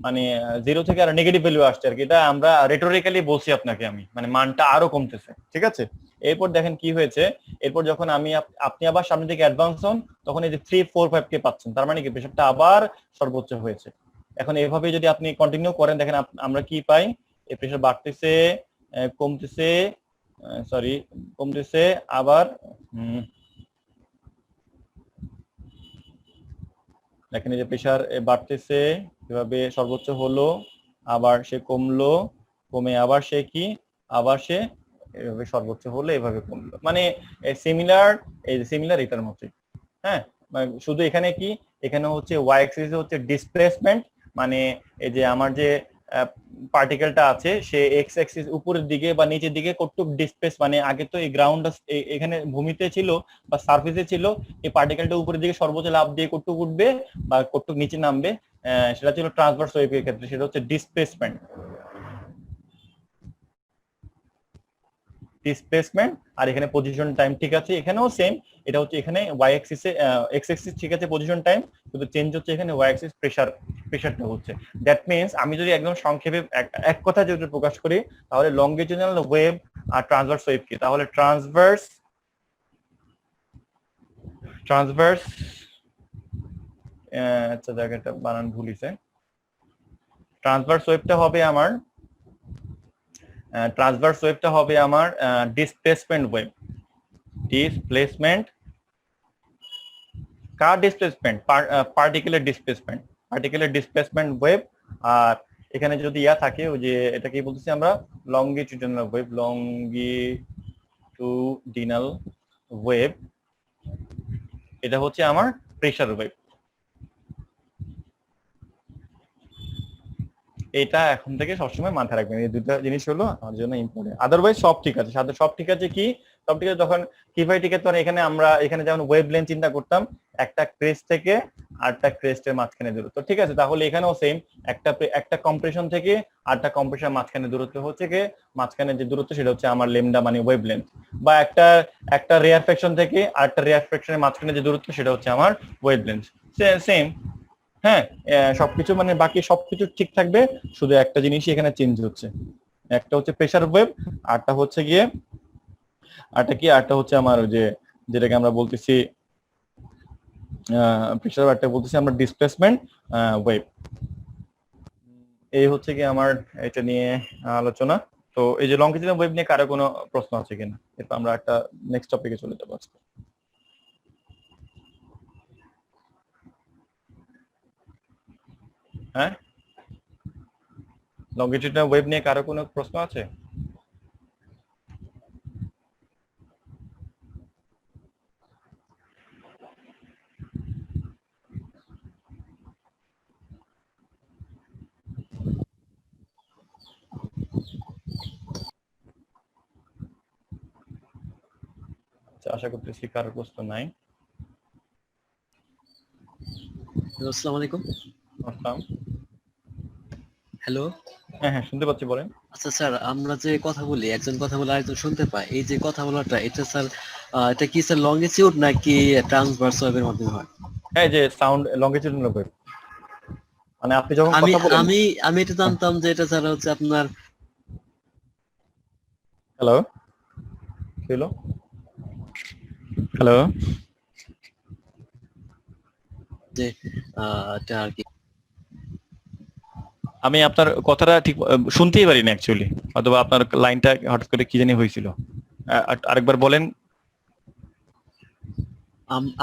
মানে জিরো থেকে আর নেগেটিভ ভ্যালু আসছে আর কি। এটা আমরা রেটোরিক্যালি বলছি আপনাকে আমি, মানে মানটা আরো কমতেছে, ঠিক আছে? এরপর দেখেন কি হয়েছে, এরপর যখন আপনি আবার সামনে দিকে অ্যাডভান্স হন, তখন এই যে 3 4 5 কে পাচ্ছেন, তার মানে কি প্রেসারটা আবার সর্বোচ্চ হয়েছে। এখন এভাবে যদি আপনি কন্টিনিউ করেন, দেখেন আমরা কি পাই, এই প্রেসার বাড়তেছে, কমতেছে, সরি কমতেছে, আবার দেখেন এই যে প্রেসার বাড়তেছে, এভাবে সর্বোচ্চ হলো, আবার সে কমলো, কমে আবার সে কি, আবার সে এভাবে সর্বোচ্চ হলো, এভাবে কমলো, মানে সিমিলার এটার মতোই। হ্যাঁ, শুধু এখানে কি, এখানে হচ্ছে ওয়াই অ্যাক্সিসে হচ্ছে ডিসপ্লেসমেন্ট, মানে এই যে আমার যে পার্টিকেলটা আছে সে এক্স অ্যাক্সিস উপরের দিকে বা নিচের দিকে কতটুকু ডিসপ্লেস, মানে আগে তো এই গ্রাউন্ড এখানে ভূমিতে ছিল বা সারফেসে ছিল, এই পার্টিকেলটা উপরের দিকে সর্বোচ্চ লাফ দিয়ে কতটুকু উঠবে বা কতটুকু নিচে নামবে, সেটা ছিল ট্রান্সভার্স ওয়েভের ক্ষেত্রে, সেটা হচ্ছে ডিসপ্লেসমেন্ট। ডিসপ্লেসমেন্ট, আর এখানে পজিশন টাইম ঠিক আছে, এখানেও সেম। এটা হচ্ছে এখানে ওয়াই অ্যাক্সিসে এক্স অ্যাক্সিস ঠিক আছে পজিশন টাইম, কিন্তু চেঞ্জ হচ্ছে এখানে ওয়াই অ্যাক্সিস প্রেসারটা হচ্ছে। দ্যাট মিনস আমি যদি একদম সংক্ষেপে এক কথা যদি প্রকাশ করি, তাহলে লংগিটিউডিনাল ওয়েভ আর ট্রান্সভার্স ওয়েভ কি? তাহলে ট্রান্সভার্স আচ্ছা জায়গাটা বানান ভুলিছে। ট্রান্সভার্স ওয়েভটা হবে আমার displacement wave. Particular displacement wave. আর এখানে যদি ইয়া থাকে, ওই যে এটা কি বলতেছি আমরা, লংগিটিউডিনাল ওয়েভ, এটা হচ্ছে আমার প্রেসার ওয়েভ। এটা এখন থেকে সবসময় মাথায় রাখবেন, এই দুটো জিনিস হলো আমার জন্য ইম্পর্টেন্ট। আদারওয়াইজ সব ঠিক আছে, সব ঠিক আছে কি? সব ঠিক আছে যখন কিভাবে ঠিক আছে, এখানে আমরা যেমন ওয়েভ লেন্থ চিন্তা করতাম, একটা ক্রেস্ট থেকে আরেকটা ক্রেস্টের মাঝখানে দূরত্ব, ঠিক আছে? তাহলে এখানেও সেম, একটা কম্প্রেশন থেকে আরেকটা কম্প্রেশন মাঝখানে দূরত্ব হচ্ছে কি, মাঝখানে যে দূরত্ব সেটা হচ্ছে আমার লেমডা, মানে ওয়েভ লেন্থ। বা একটা রেয়ারফ্যাকশন থেকে আরেকটা রেয়ারফ্যাকশনের মাঝখানে যে দূরত্ব সেটা হচ্ছে আমার ওয়েভ লেন্থ। সেম, হ্যাঁ, সবকিছু মানে বাকি সবকিছু ঠিক থাকবে, শুধু একটা জিনিসই এখানে চেঞ্জ হচ্ছে। একটা হচ্ছে প্রেসার ওয়েভ, আরটা হচ্ছে গিয়ে আরটা হচ্ছে আমার ওই যে যেটাকে আমরা বলতেছি প্রেসার, একটা বলতেছি আমরা ডিসপ্লেসমেন্ট ওয়েভ। এই হচ্ছে কি আমার এটা নিয়ে আলোচনা। তো এই যে লংগিটিউডিনাল ওয়েভ নিয়ে কারো কোনো প্রশ্ন আছে কিনা? এরপর আমরা একটা নেক্সট টপিকে চলে যাবো আজকে। হ্যাঁ, লংগিটিউডিনাল ওয়েভ নিয়ে কারো কোনো প্রশ্ন আছে? আশা করতেছি কারোর প্রশ্ন নাই। আসসালামু আলাইকুম। আসসালাম। হ্যালো। হ্যাঁ, শুনতে পাচ্ছি, বলেন। আচ্ছা স্যার, আমরা যে কথা বলি, একজন কথা বলে আরেকজন শুনতে পায়, এই যে কথা বলাটা, এটা স্যার এটা কি স্যার লংগিটিউড নাকি ট্রান্সভার্স ওয়েভের মাধ্যমে হয়? হ্যাঁ, যে সাউন্ড লংগিটিউডিনাল ওয়েভ, মানে আপনি যখন আমি কথা বলেন। আমি আমি এটা জানতাম যে এটা স্যার হচ্ছে আপনার। হ্যালো, হ্যালো, হ্যালো, যে এটা আর কি, আমি আপনার কথাটা ঠিক শুনতেই পারি না অ্যাকচুয়ালি, অথবা আপনার লাইনটা হঠাৎ করে কি জানি হয়েছিল, আরেকবার বলেন।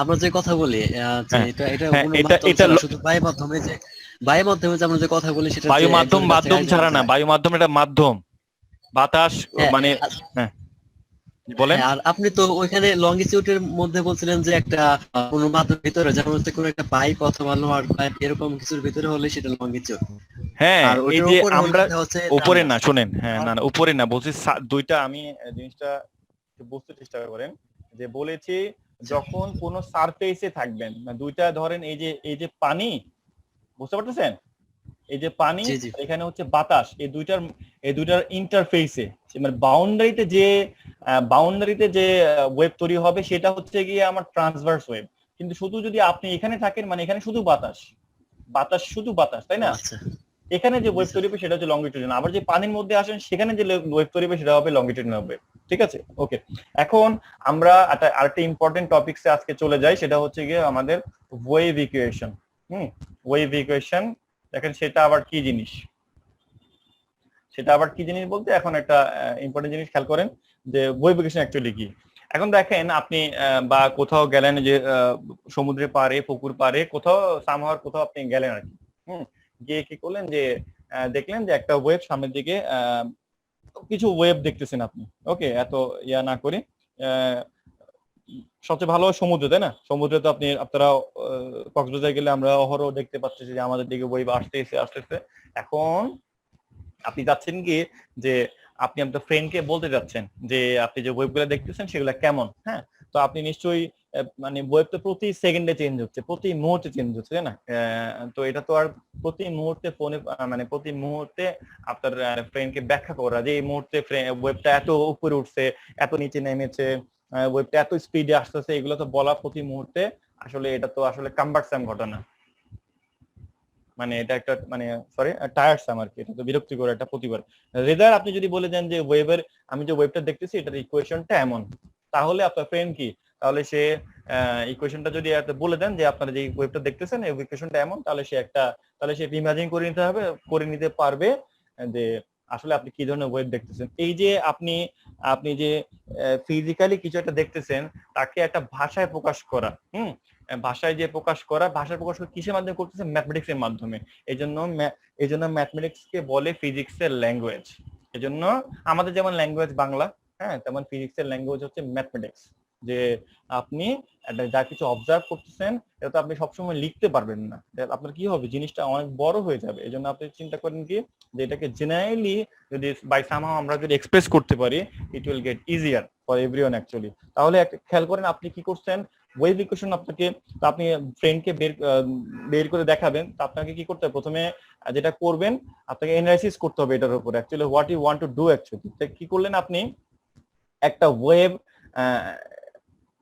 আমরা যে কথা বলি যে হ্যাঁ, এটা হ্যাঁ, কোনো এটা মাধ্যম এটা ছাড়া, শুধু বায়ু মাধ্যমে যে আমরা যে কথা বলি সেটা বায়ু যে মাধ্যম, একজনের কাছ থেকে মাধ্যম ছাড়া না, আরেকজনের যায়। বায়ু মাধ্যম এটা মাধ্যম, বাতাস হ্যাঁ, মানে। হ্যাঁ, বলেন। হ্যাঁ, আর আপনি তো ওইখানে লংগিটিউডের মধ্যে বলছিলেন যে একটা কোনো মাধ্যমের ভিতরে, যেমন হচ্ছে কোনো একটা পাইপ অথবা লোহার পাইপ এরকম কিছুর ভিতরে হলে সেটা লংগিটিউড। হ্যাঁ, আর এই ওইটার যে উপরে হলে আমরা সেটা হচ্ছে উপরে না, ট্রান্সভার্স। শোনেন, হ্যাঁ, না উপরে না বলছি, দুইটা আমি জিনিসটা একটু বুঝতে চেষ্টা করেন। যে বলেছি যখন কোনো সারফেসে থাকবেন, দুইটা ধরেন এই যে পানি, বুঝতে পারতেছেন? এই যে পানি, জি জি। এখানে হচ্ছে বাতাস, এই দুইটার ইন্টারফেসে, মানে বাউন্ডারিতে যে ওয়েভ তৈরি হবে সেটা হচ্ছে গিয়ে আমার ট্রান্সভার্স ওয়েভ। কিন্তু শুধু যদি আপনি এখানে থাকেন, মানে এখানে শুধু শুধু বাতাস, তাই না? আচ্ছা। এখানে যে ওয়েভ তৈরি হবে সেটা হচ্ছে লংগিটিউডিনাল। আবার যে পানির মধ্যে আসেন সেখানে যে ওয়েভ তৈরি হবে সেটা হবে লংগিটিউডিনাল ওয়েভ। ঠিক আছে, ওকে। এখন আমরা আরেকটা ইম্পর্টেন্ট টপিকসে আজকে চলে যাই, সেটা হচ্ছে গিয়ে আমাদের ওয়েভ ইকুয়েশন। ওয়েভ ইকুয়েশন, দেখেন সেটা আবার কি জিনিস। বলতে এখন একটা ইম্পর্টেন্ট জিনিস খেয়াল করেন, যে ওয়েভ ইকুয়েশন অ্যাকচুয়ালি কি। এখন দেখেন আপনি বা কোথাও গেলেন, যে সমুদ্রের পাড়ে, পুকুর পাড়ে, কোথাও আপনি গেলেন আর কি। গিয়ে কি করলেন, যে দেখলেন যে একটা ওয়েভ সামনের দিকে, কিছু ওয়েভ দেখতেছেন আপনি। ওকে, এত ইয়া না করি, সবচেয়ে ভালো সমুদ্র, তাই না? সমুদ্রে তো আপনারা কক্সবাজার গেলে আমরা অহরহ দেখতে পাচ্ছি যে আমাদের দিকে ওয়েভ আসতেছে। এখন আপনি যাচ্ছেন কি, যে আপনি আপনার ফ্রেন্ডকে বলতে যাচ্ছেন যে আপনি যে ওয়েভগুলো দেখতেছেন সেগুলো কেমন। হ্যাঁ, তো আপনি নিশ্চয়ই মানে ওয়েব তো প্রতি সেকেন্ডে চেঞ্জ হচ্ছে, প্রতি মুহূর্তে চেঞ্জ হচ্ছে, তাই না? তো এটা তো আর প্রতি মুহূর্তে ফোনে মানে প্রতি মুহূর্তে আপনার ফ্রেন্ডকে ব্যাখ্যা করা যে এই মুহূর্তে ওয়েবটা এত উপরে উঠছে, এত নিচে নেমেছে, ওয়েবটা এত স্পিডে আসতেছে, এগুলো তো বলা প্রতি মুহূর্তে আসলে এটা তো আসলে কাম্বারসাম ঘটনা, মানে এটা একটা মানে সরি টায়ারসাম আর কি, এটা তো বিরক্তিকর একটা প্রতিবার। রেদার আপনি যদি বলে দেন যে ওয়েবের আমি যে ওয়েবটা দেখতেছি এটার ইকুয়েশনটা এমন, তাহলে আপনার ফ্রেন্ড কি, তাহলে সে ইকুয়েশনটা যদি বলে দেন যে আপনারা যে ওয়েবটা দেখতেছেন এই ইকুয়েশনটা এমন, তাহলে সে ইমাজিন করে নিতে পারবে যে আসলে আপনি কি ধরনের ওয়েব দেখতেছেন। এই যে আপনি যে ফিজিক্যালি কিছু একটা দেখতেছেন তাকে একটা ভাষায় প্রকাশ করা, ভাষায় যে প্রকাশ করা, ভাষায় প্রকাশ করা কিসের মাধ্যমে করতেছে? ম্যাথমেটিক্স এর মাধ্যমে। এই জন্য ম্যাথমেটিক্স কে বলে ফিজিক্সের ল্যাঙ্গুয়েজ। এজন্য আমাদের যেমন ল্যাঙ্গুয়েজ বাংলা, হ্যাঁ, তেমন ফিজিক্সের ল্যাঙ্গুয়েজ হচ্ছে ম্যাথমেটিক্স। যে আপনি যা কিছু অবজার্ভ করতেছেন এটা তো আপনি সবসময় লিখতে পারবেন না, আপনার কি হবে, জিনিসটা অনেক বড় হয়ে যাবে। এই জন্য আপনি চিন্তা করেন কি যে এটাকে জেনারেলি যদি বাই সামহাউ আমরা যদি এক্সপ্রেস করতে পারি, it will get easier for everyone actually. তাহলে খেয়াল করেন আপনি কি করছেন, ওয়েভ ইকুয়েশন আপনাকে, তো আপনি ফ্রেন্ডকে বের করে দেখাবেন, তো আপনাকে কি করতে হবে, প্রথমে যেটা করবেন আপনাকে এনালাইসিস করতে হবে এটার উপর actually what you want to do actually. কি করলেন আপনি, একটা ওয়েব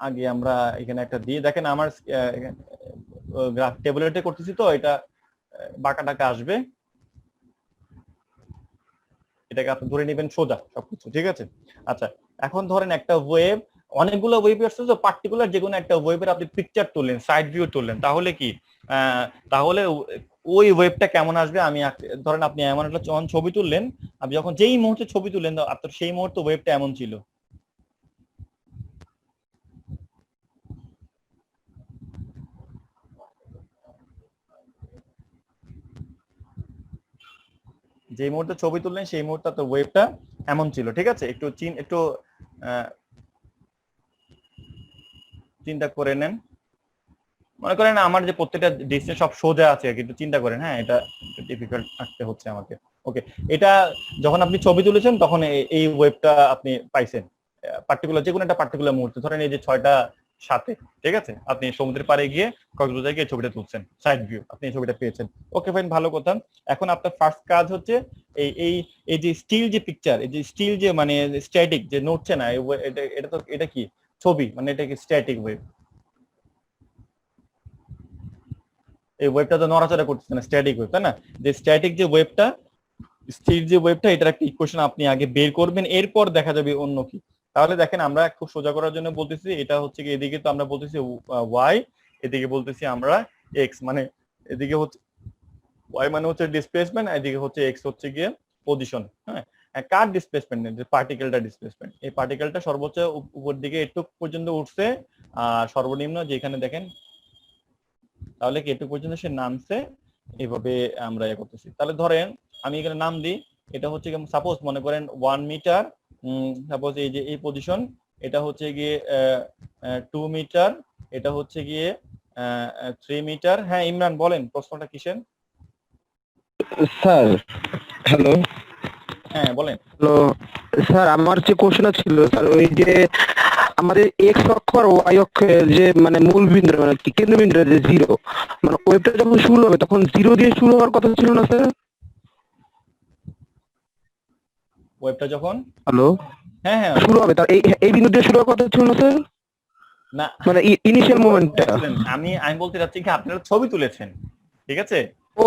আগে আমরা এখানে একটা দিয়ে দেখেন, আমার গ্রাফ টেবুলেটে করতেছি তো এটা বাঁকা টাকা আসবে, এটাকে আপনি ধরে নেবেন সোজা সবকিছু, ঠিক আছে? আচ্ছা, এখন ধরেন একটা ওয়েব, অনেকগুলো ওয়েব আসছে, তো পার্টিকুলার যে কোনো একটা ওয়েবের আপনি পিকচার তুললেন, সাইড ভিউ তুললেন, তাহলে কি তাহলে ওই ওয়েবটা কেমন আসবে, আমি ধরেন আপনি এমন একটা ছবি তুললেন, আপনি যখন যেই মুহূর্তে ছবি তুললেন আপনার সেই মুহূর্তে ওয়েবটা এমন ছিল। যে মুহূর্তে ছবি তুললেন সেই মুহূর্তে তো ওয়েবটা এমন ছিল, ঠিক আছে? একটু চিন্তা করে নেন, মনে করেন আমার যে প্রত্যেকটা ডিসটেন্স সব সোজা আছে, কিন্তু চিন্তা করেন, হ্যাঁ এটা ডিফিকাল্ট আঁকতে হচ্ছে আমাকে। ওকে, এটা যখন আপনি ছবি তুলেছেন তখন এই ওয়েবটা আপনি পাইছেন পার্টিকুলার যে কোনো একটা পার্টিকুলার মুহূর্তে, ধরেন এই যে 6টা 7, ঠিক আছে? আপনি সমুদ্রের পাড়ে গিয়ে কক্সবাজারে গিয়ে ছবিটা তুলছেন, সাইড ভিউ, আপনি এই ছবিটা পেয়েছেন। ওকে ফাইন, ভালো কথা। এখন আপনার ফার্স্ট কাজ হচ্ছে এই এই এই যে স্টিল যে পিকচার, এই যে স্টিল যে মানে স্ট্যাটিক যে নড়ছে না, এটা কি ছবি, মানে এটা কি স্ট্যাটিক ওয়েব, এই ওয়েবটা তো নড়াচড়া করতেছে না, স্ট্যাটিক ওয়েব, তাই না? যে স্ট্যাটিক যে ওয়েবটা, স্থির যে ওয়েবটা, এটার একটা ইকুয়েশন আপনি আগে বের করবেন, এরপর দেখা যাবে অন্য কি। তাহলে দেখেন আমরা খুব সোজা করার জন্য বলতেছি, এটা হচ্ছে কি এদিকে তো আমরা বলতেছি ওয়াই, এদিকে বলতেছি আমরা এক্স, মানে এদিকে হচ্ছে ওয়াই মানে হচ্ছে ডিসপ্লেসমেন্ট, এদিকে হচ্ছে এক্স হচ্ছে গিয়ে পজিশন। হ্যাঁ, কার ডিসপ্লেসমেন্ট, যে পার্টিকেলটা ডিসপ্লেসমেন্ট, এই পার্টিকেলটা সর্বোচ্চ উপর দিকে একটু পর্যন্ত উঠছে, আর সর্বনিম্ন যেখানে দেখেন তাহলে কি একটু পর্যন্ত সে নামছে, এইভাবে আমরা ইয়ে করতেছি। তাহলে ধরেন আমি এখানে নাম দিই, এটা হচ্ছে সাপোজ মনে করেন 1 মিটার, সাপোজ এই যে এই পজিশন, এটা হচ্ছে গিয়ে 2 মিটার, এটা হচ্ছে গিয়ে 3 মিটার। হ্যাঁ ইমরান বলেন প্রশ্নটা কিসের? Sir hello. হ্যাঁ বলেন। হ্যালো স্যার, আমার যে কোশ্চেনটা ছিল স্যার, ওই যে আমাদের এক্স অক্ষ আর ওয়াই অক্ষের যে মানে মূল বিন্দু মানে কি কেন্দ্রবিন্দু যে জিরো, মানে ওয়েবটা যখন শুরু হবে তখন জিরো দিয়ে শুরু হওয়ার কথা ছিল না স্যার? ওয়েবটা যখন হ্যালো হ্যাঁ হ্যাঁ শুরু হবে তার এই বিন্দু দিয়ে শুরু হওয়ার কথা ছিল না স্যার? না, মানে ইনিশিয়াল মোমেন্টটা। আমি বলতে চাচ্ছি কি আপনারা ছবি তুলেছেন, ঠিক আছে? ও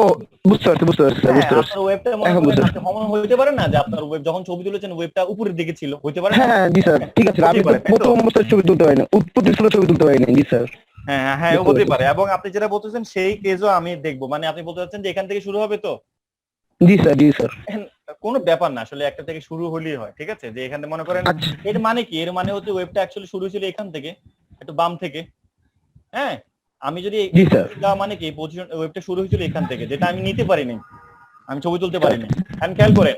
বুঝতে পারছি স্যার, বুঝতে পারছি। আপনার ওয়েবটা মনে করেন আপনি কমন হইতে পারে না যে আপনার ওয়েব যখন ছবি তুলেছেন ওয়েবটা উপরের দিকে ছিল, হইতে পারে না? হ্যাঁ জি স্যার, ঠিক আছে। আমি প্রথম অবস্থায় ছবি তুলতে পারি না, উৎপত্তি স্থলে ছবি তুলতে পারি না। জি স্যার। হ্যাঁ হ্যাঁ হতে পারে। এবং আপনি যেটা বলতেছেন সেই কেসও আমি দেখবো, মানে আপনি বলতে চাচ্ছেন যে এখান থেকে শুরু হবে, তো জি স্যার, জি স্যার। কোনো ব্যাপার না, আসলে একটা থেকে শুরু হলেই হয়, ঠিক আছে? যে এখানে মনে করেন এর মানে কি, এর মানে হচ্ছে ওয়েবটা অ্যাকচুয়ালি শুরু ছিল এখান থেকে, একটু বাম থেকে। হ্যাঁ, আমি যদি মানে কি পজিশন ওয়েবটা শুরু হয়েছিল এখান থেকে, যেটা আমি নিতে পারিনি, আমি ছবি তুলতে পারিনি। আমি খেয়াল করে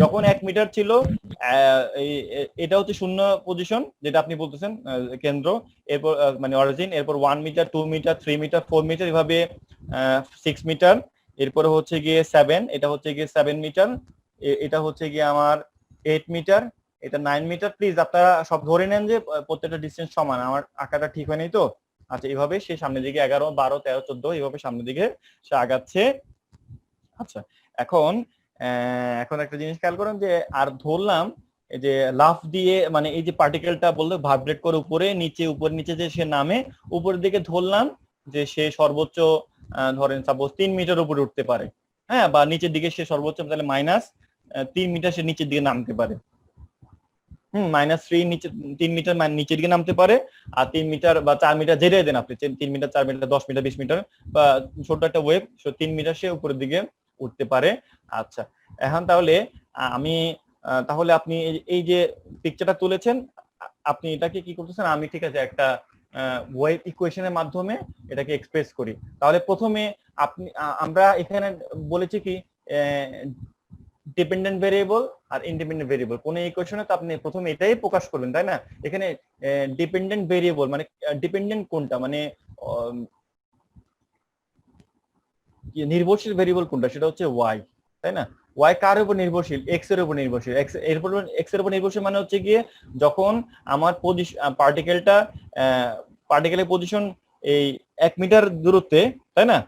যখন 1 মিটার ছিল, এটা হচ্ছে শূন্য পজিশন যেটা আপনি বলতেছেন কেন্দ্র, এরপর মানে অরিজিন, এরপর 1 মিটার 2 মিটার 3 মিটার 4 মিটার এভাবে 6 মিটার, এরপরে হচ্ছে গিয়ে 7, এটা হচ্ছে গিয়ে 7 মিটার, এটা হচ্ছে গিয়ে আমার 8 মিটার, এটা 9 মিটার। প্লিজ আপনারা সব ধরে নেন যে প্রত্যেকটা ডিসটেন্স সমান। আমার আঁকাটা ঠিক হয়নি তো। আচ্ছা, এইভাবে সে সামনের দিকে 11, 12, 13, 14 এইভাবে সামনের দিকে সে আগাচ্ছে। আচ্ছা, এখন একটা জিনিস খেয়াল করেন যে আর ধরলাম এই যে লাফ দিয়ে, মানে এই যে পার্টিকেলটা বললো ভাইব্রেট করে উপরে নিচে উপরে নিচে যে সে নামে, উপরের দিকে ধরলাম যে সে সর্বোচ্চ ধরেন সাপোজ 3 মিটার উপরে উঠতে পারে, হ্যাঁ, বা নিচের দিকে সে সর্বোচ্চ তাহলে -3 মিটার সে নিচের দিকে নামতে পারে। -3 নিচে 3 মিটার নিচের দিকে নামতে পারে। আর 3 মিটার বা 4 মিটার যেটাই দেন আপনি, 3 মিটার 4 মিটার 10 মিটার 20 মিটার বা ছোট একটা ওয়েভ 3 মিটার সে উপরের দিকে উঠতে পারে। আচ্ছা, এখন তাহলে আপনি এই যে পিকচারটা তুলেছেন, আপনি এটাকে কি করতেছেন? আমি ঠিক আছে একটা ওয়েভ ইকুয়েশনের মাধ্যমে এটাকে এক্সপ্রেস করি। তাহলে প্রথমে আমরা এখানে বলেছি কি ডিপেন্ডেন্ট ভেরিয়েবল আর ইন্ডিপেন্ডেন্ট ভেরিয়েবল। কোন ইকুয়েশনে তো আপনি প্রথমে এটাই প্রকাশ করবেন, তাই না? এখানে ডিপেন্ডেন্ট ভেরিয়েবল মানে ডিপেন্ডেন্ট কোনটা, মানে নির্ভরশীল ভেরিয়েবল কোনটা, সেটা হচ্ছে ওয়াই, তাই না? ওয়াই কার উপর নির্ভরশীল? এক্স এর উপর নির্ভরশীল। এক্স এর উপর নির্ভরশীল মানে হচ্ছে গিয়ে যখন আমার পার্টিকেলের পজিশন এই 1 মিটার দূরত্বে, তাই না?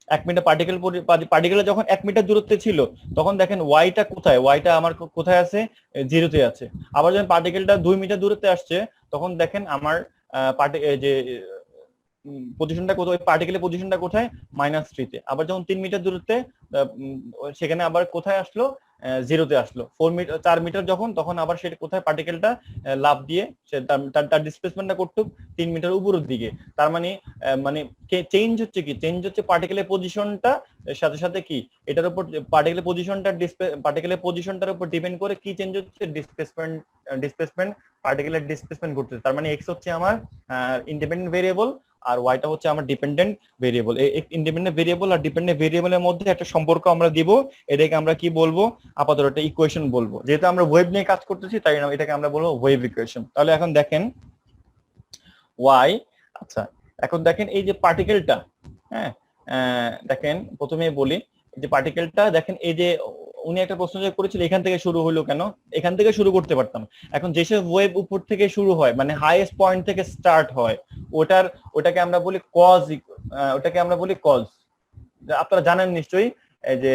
1 মিটার পার্টিকেল যখন 1 মিটার দূরত্বে ছিল, তখন দেখেন ওয়াইটা কোথায়? ওয়াইটা আমার কোথায় আছে? 0-তে আছে। আবার যখন পার্টিকেলটা 2 মিটার দূরত্বে আসছে, তখন দেখেন আমার যে পজিশনটা কোথায়? পার্টিকেলের পজিশনটা কোথায়? -3-তে। আবার যখন 3 মিটার দূরত্বে, সেখানে আবার কোথায় আসলো? 0-তে আসলো। 4 মিটার যখন, তখন আবার সেটা কোথায়? পার্টিকেলটা লাফ দিয়ে সে তার ডিসপ্লেসমেন্টটা করতো 3 মিটার উপরের দিকে। তার মানে চেঞ্জ হচ্ছে কি? চেঞ্জ হচ্ছে পার্টিকেলের পজিশনটা সাথে সাথে কি এটার উপর পার্টিকেলের পজিশনটার উপর ডিপেন্ড করে কি চেঞ্জ হচ্ছে? ডিসপ্লেসমেন্ট পার্টিকেলের ডিসপ্লেসমেন্ট ঘটছে। তার মানে এক্স হচ্ছে আমার ইন্ডিপেন্ডেন্ট ভেরিয়েবল আর ওয়াইটা হচ্ছে আমার ডিপেন্ডেন্ট ভেরিয়েবল। এই ইন্ডিপেন্ডেন্ট ভেরিয়েবল আর ডিপেন্ডেন্ট ভেরিয়েবলের মধ্যে একটা সম্পর্ক আমরা দিব। এটাকে আমরা কি বলবো? আপাতত একটা ইকুয়েশন বলবো। যেহেতু আমরা ওয়েভ নিয়ে কাজ করতেছি, তাই এটাকে আমরা বলবো ওয়েভ ইকুয়েশন। তাহলে এখন দেখেন ওয়াই। আচ্ছা, এখন দেখেন এই যে পার্টিকেলটা, হ্যাঁ, দেখেন প্রথমে বলি যে পার্টিকেলটা দেখেন, এই যে উনি একটা প্রশ্ন করেছিল এখান থেকে শুরু হলো কেন? এখান থেকে শুরু করতে পারতাম। এখন যেসব ওয়েভ উপর থেকে শুরু হয়, মানে হাইয়েস্ট পয়েন্ট থেকে স্টার্ট হয়, ওটাকে আমরা বলি কজ। আপনারা জানেন নিশ্চয়ই এই যে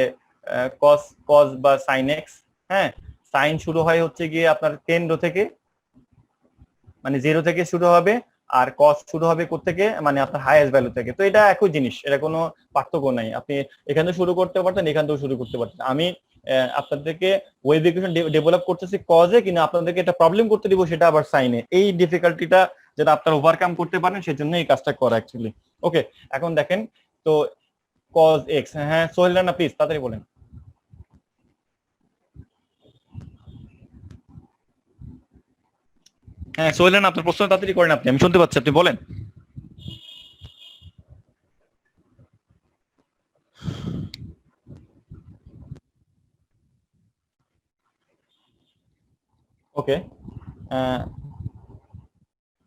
কজ বা সাইন এক্স। হ্যাঁ, সাইন শুরু হয় হচ্ছে গিয়ে আপনার কেন্দ্র থেকে, মানে 0 থেকে শুরু হবে, আর কস শুরু হবে কোত্থেকে? মানে আপনার হাইয়েস্ট ভ্যালু থেকে। তো এটা একই জিনিস, এটা কোনো পার্থক্য নাই। আপনি এখান থেকে শুরু করতে পারতেন, এখান থেকেও শুরু করতে পারতেন। আমি আপনাদেরকে ওয়েভ ইকুয়েশন ডেভেলপ করতেছি কজে, কিন্তু আপনাদেরকে একটা প্রবলেম করতে দিব সেটা আবার সাইনে। এই ডিফিকাল্টিটা যেটা আপনারা ওভারকাম করতে পারেন, সেজন্য এই কাজটা করা অ্যাকচুয়ালি। ওকে, এখন দেখেন তো কজ এক্স। হ্যাঁ, সোহেল রানা প্লিজ তাড়াতাড়ি বলেন। হ্যাঁ সোহেল রানা, আপনার প্রশ্ন তাড়াতাড়ি করেন, আমি শুনতে পাচ্ছি, আপনি বলেন। ওকে,